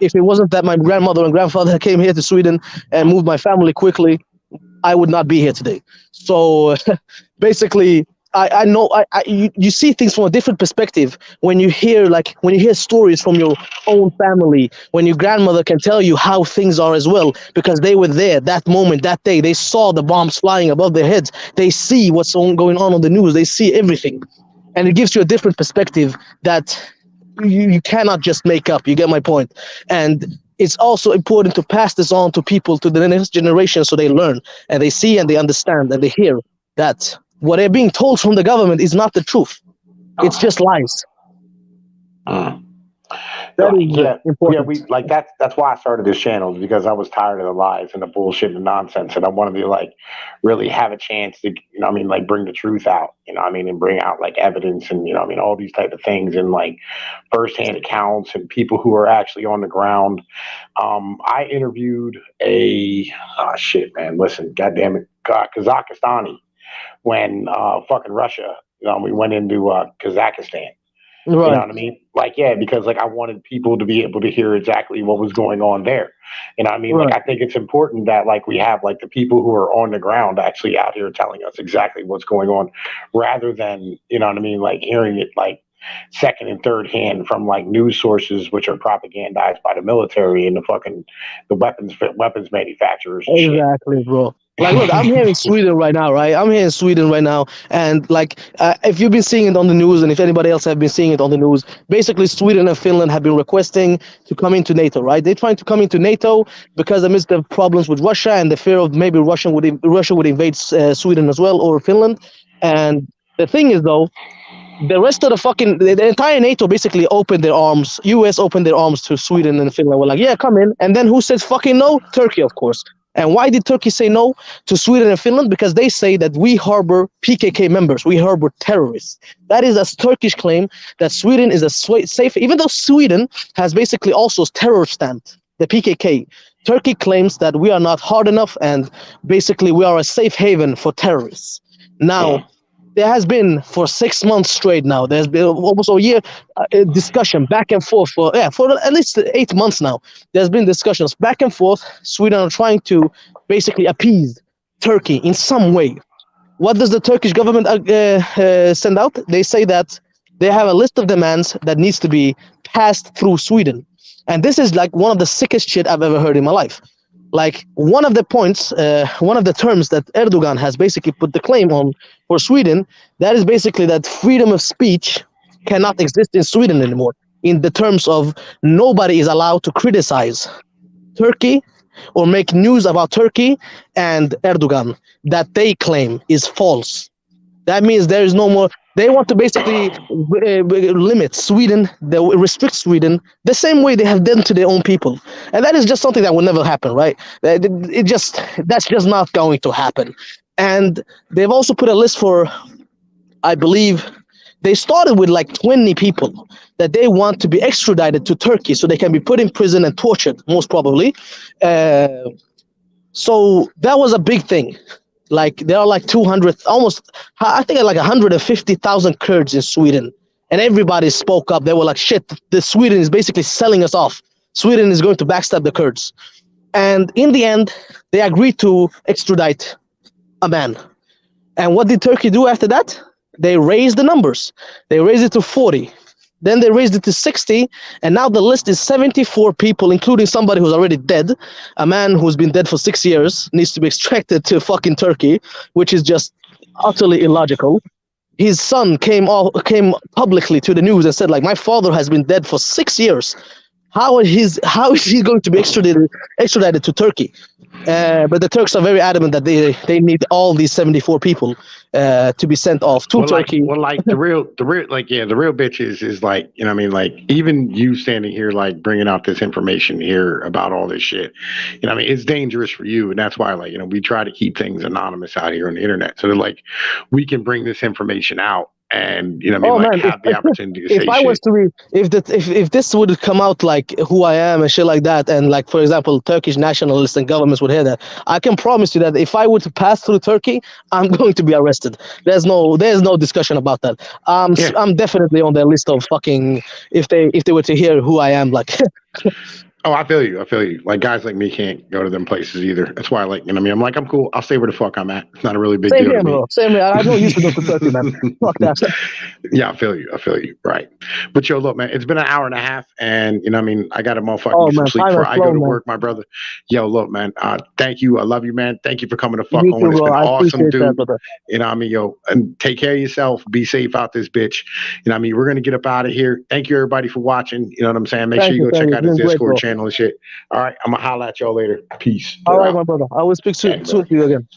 if it wasn't that my grandmother and grandfather came here to Sweden and moved my family quickly, I would not be here today. So basically, I know you see things from a different perspective when you hear stories from your own family, when your grandmother can tell you how things are as well, because they were there that moment, that day. They saw the bombs flying above their heads. They see going on the news. They see everything, and it gives you a different perspective that you cannot just make up. You get my point? And it's also important to pass this on to people, to the next generation, so they learn and they see and they understand and they hear that what they're being told from the government is not the truth. It's just lies. mm. That is Yeah, important. we like that's why I started this channel, is because I was tired of the lies and the bullshit and the nonsense, and I wanted to like really have a chance to, you know what I mean, like bring the truth out, you know what I mean, and bring out like evidence and, you know what I mean, all these type of things, and like firsthand accounts and people who are actually on the ground. I interviewed a shit, man, listen, goddamn it, Kazakhstani, when fucking Russia, we went into Kazakhstan. You know Right, what I mean? Like, yeah, because like I wanted people to be able to hear exactly what was going on there. You know what I mean? Like, right. I think it's important that like we have like the people who are on the ground actually out here telling us exactly what's going on, rather than, you know what I mean, like hearing it like second and third hand from like news sources which are propagandized by the military and the fucking the weapons manufacturers and shit. Exactly, bro. Like, look, I'm here in Sweden right now, right? I'm here in Sweden right now, and like, if you've been seeing it on the news, and if anybody else have been seeing it on the news, basically Sweden and Finland have been requesting to come into NATO, right? They're trying to come into NATO because amidst the problems with Russia and the fear of maybe Russia would invade Sweden as well, or Finland. And the thing is, though, the rest of the entire NATO basically opened their arms. US opened their arms to Sweden and Finland. We're like, yeah, come in. And then who says fucking no? Turkey, of course. And why did Turkey say no to Sweden and Finland? Because they say that we harbor PKK members, we harbor terrorists. That is a Turkish claim that Sweden is a safe, even though Sweden has basically also terror stamped the PKK. Turkey claims that we are not hard enough, and basically we are a safe haven for terrorists. Now, there has been for 6 months straight now. There's been almost a year discussion back and forth for at least 8 months now. There's been discussions back and forth. Sweden are trying to basically appease Turkey in some way. What does the Turkish government send out? They say that they have a list of demands that needs to be passed through Sweden, and this is like one of the sickest shit I've ever heard in my life. Like one of the points, one of the terms that Erdogan has basically put the claim on for Sweden, that is basically that freedom of speech cannot exist in Sweden anymore. In the terms of nobody is allowed to criticize Turkey or make news about Turkey and Erdogan that they claim is false. That means there is no more. They want to basically limit Sweden, they restrict Sweden the same way they have done to their own people, and that is just something that will never happen, right? That's just not going to happen. And they've also put a list for, I believe, they started with like 20 people that they want to be extradited to Turkey so they can be put in prison and tortured, most probably. Uh, so that was a big thing. Like there are like 200, almost, I think like 150,000 Kurds in Sweden, and everybody spoke up. They were like, "Shit, the Sweden is basically selling us off. Sweden is going to backstab the Kurds." And in the end, they agreed to extradite a man. And what did Turkey do after that? They raised the numbers. They raised it to 40. Then they raised it to 60, and now the list is 74 people, including somebody who's already dead. A man who's been dead for 6 years needs to be extracted to fucking Turkey, which is just utterly illogical. His son came publicly to the news and said, like, my father has been dead for 6 years. how is he going to be extradited to Turkey? But the Turks are very adamant that they need all these 74 people to be sent off to Turkey. Like the real bitch is like, you know what I mean? Like, even you standing here, like, bringing out this information here about all this shit, you know what I mean? It's dangerous for you. And that's why, like, you know, we try to keep things anonymous out here on the internet. So that, like, we can bring this information out and, you know what I mean, like, Man, have the opportunity to say if I was shit. to be, if this would come out like who I am and shit like that, and like for example, Turkish nationalists and governments would hear that, I can promise you that if I were to pass through Turkey, I'm going to be arrested. There's no discussion about that. Yeah. I'm definitely on their list of fucking if they were to hear who I am, like. Oh, I feel you. I feel you. Like, guys like me can't go to them places either. That's why, like, you know what I mean? I'm like, I'm cool. I'll stay where the fuck I'm at. It's not a really big Same deal here, to me. bro. Same here. I don't used to go to Turkey, man. Fuck that. Yeah, I feel you. I feel you. Right. But yo, look, man, it's been an hour and a half, and you know what I mean, I gotta motherfucking Oh get some man, sleep time before has I go flown, to man. work, my brother. Yo, look, man, thank you. I love you, man. Thank you for coming to fuck You on. too, It's bro. been I awesome, appreciate that, dude. brother. You know what I mean, yo, and take care of yourself. Be safe out this bitch. You know what I mean? We're gonna get up out of here. Thank you everybody for watching. You know what I'm saying? Make sure you go Thank check you. out It's his been great, Discord bro. channel and shit. All right, I'm gonna holla at y'all later. Peace. All We're right, out. my brother. I will speak Thank soon you, to brother. you again.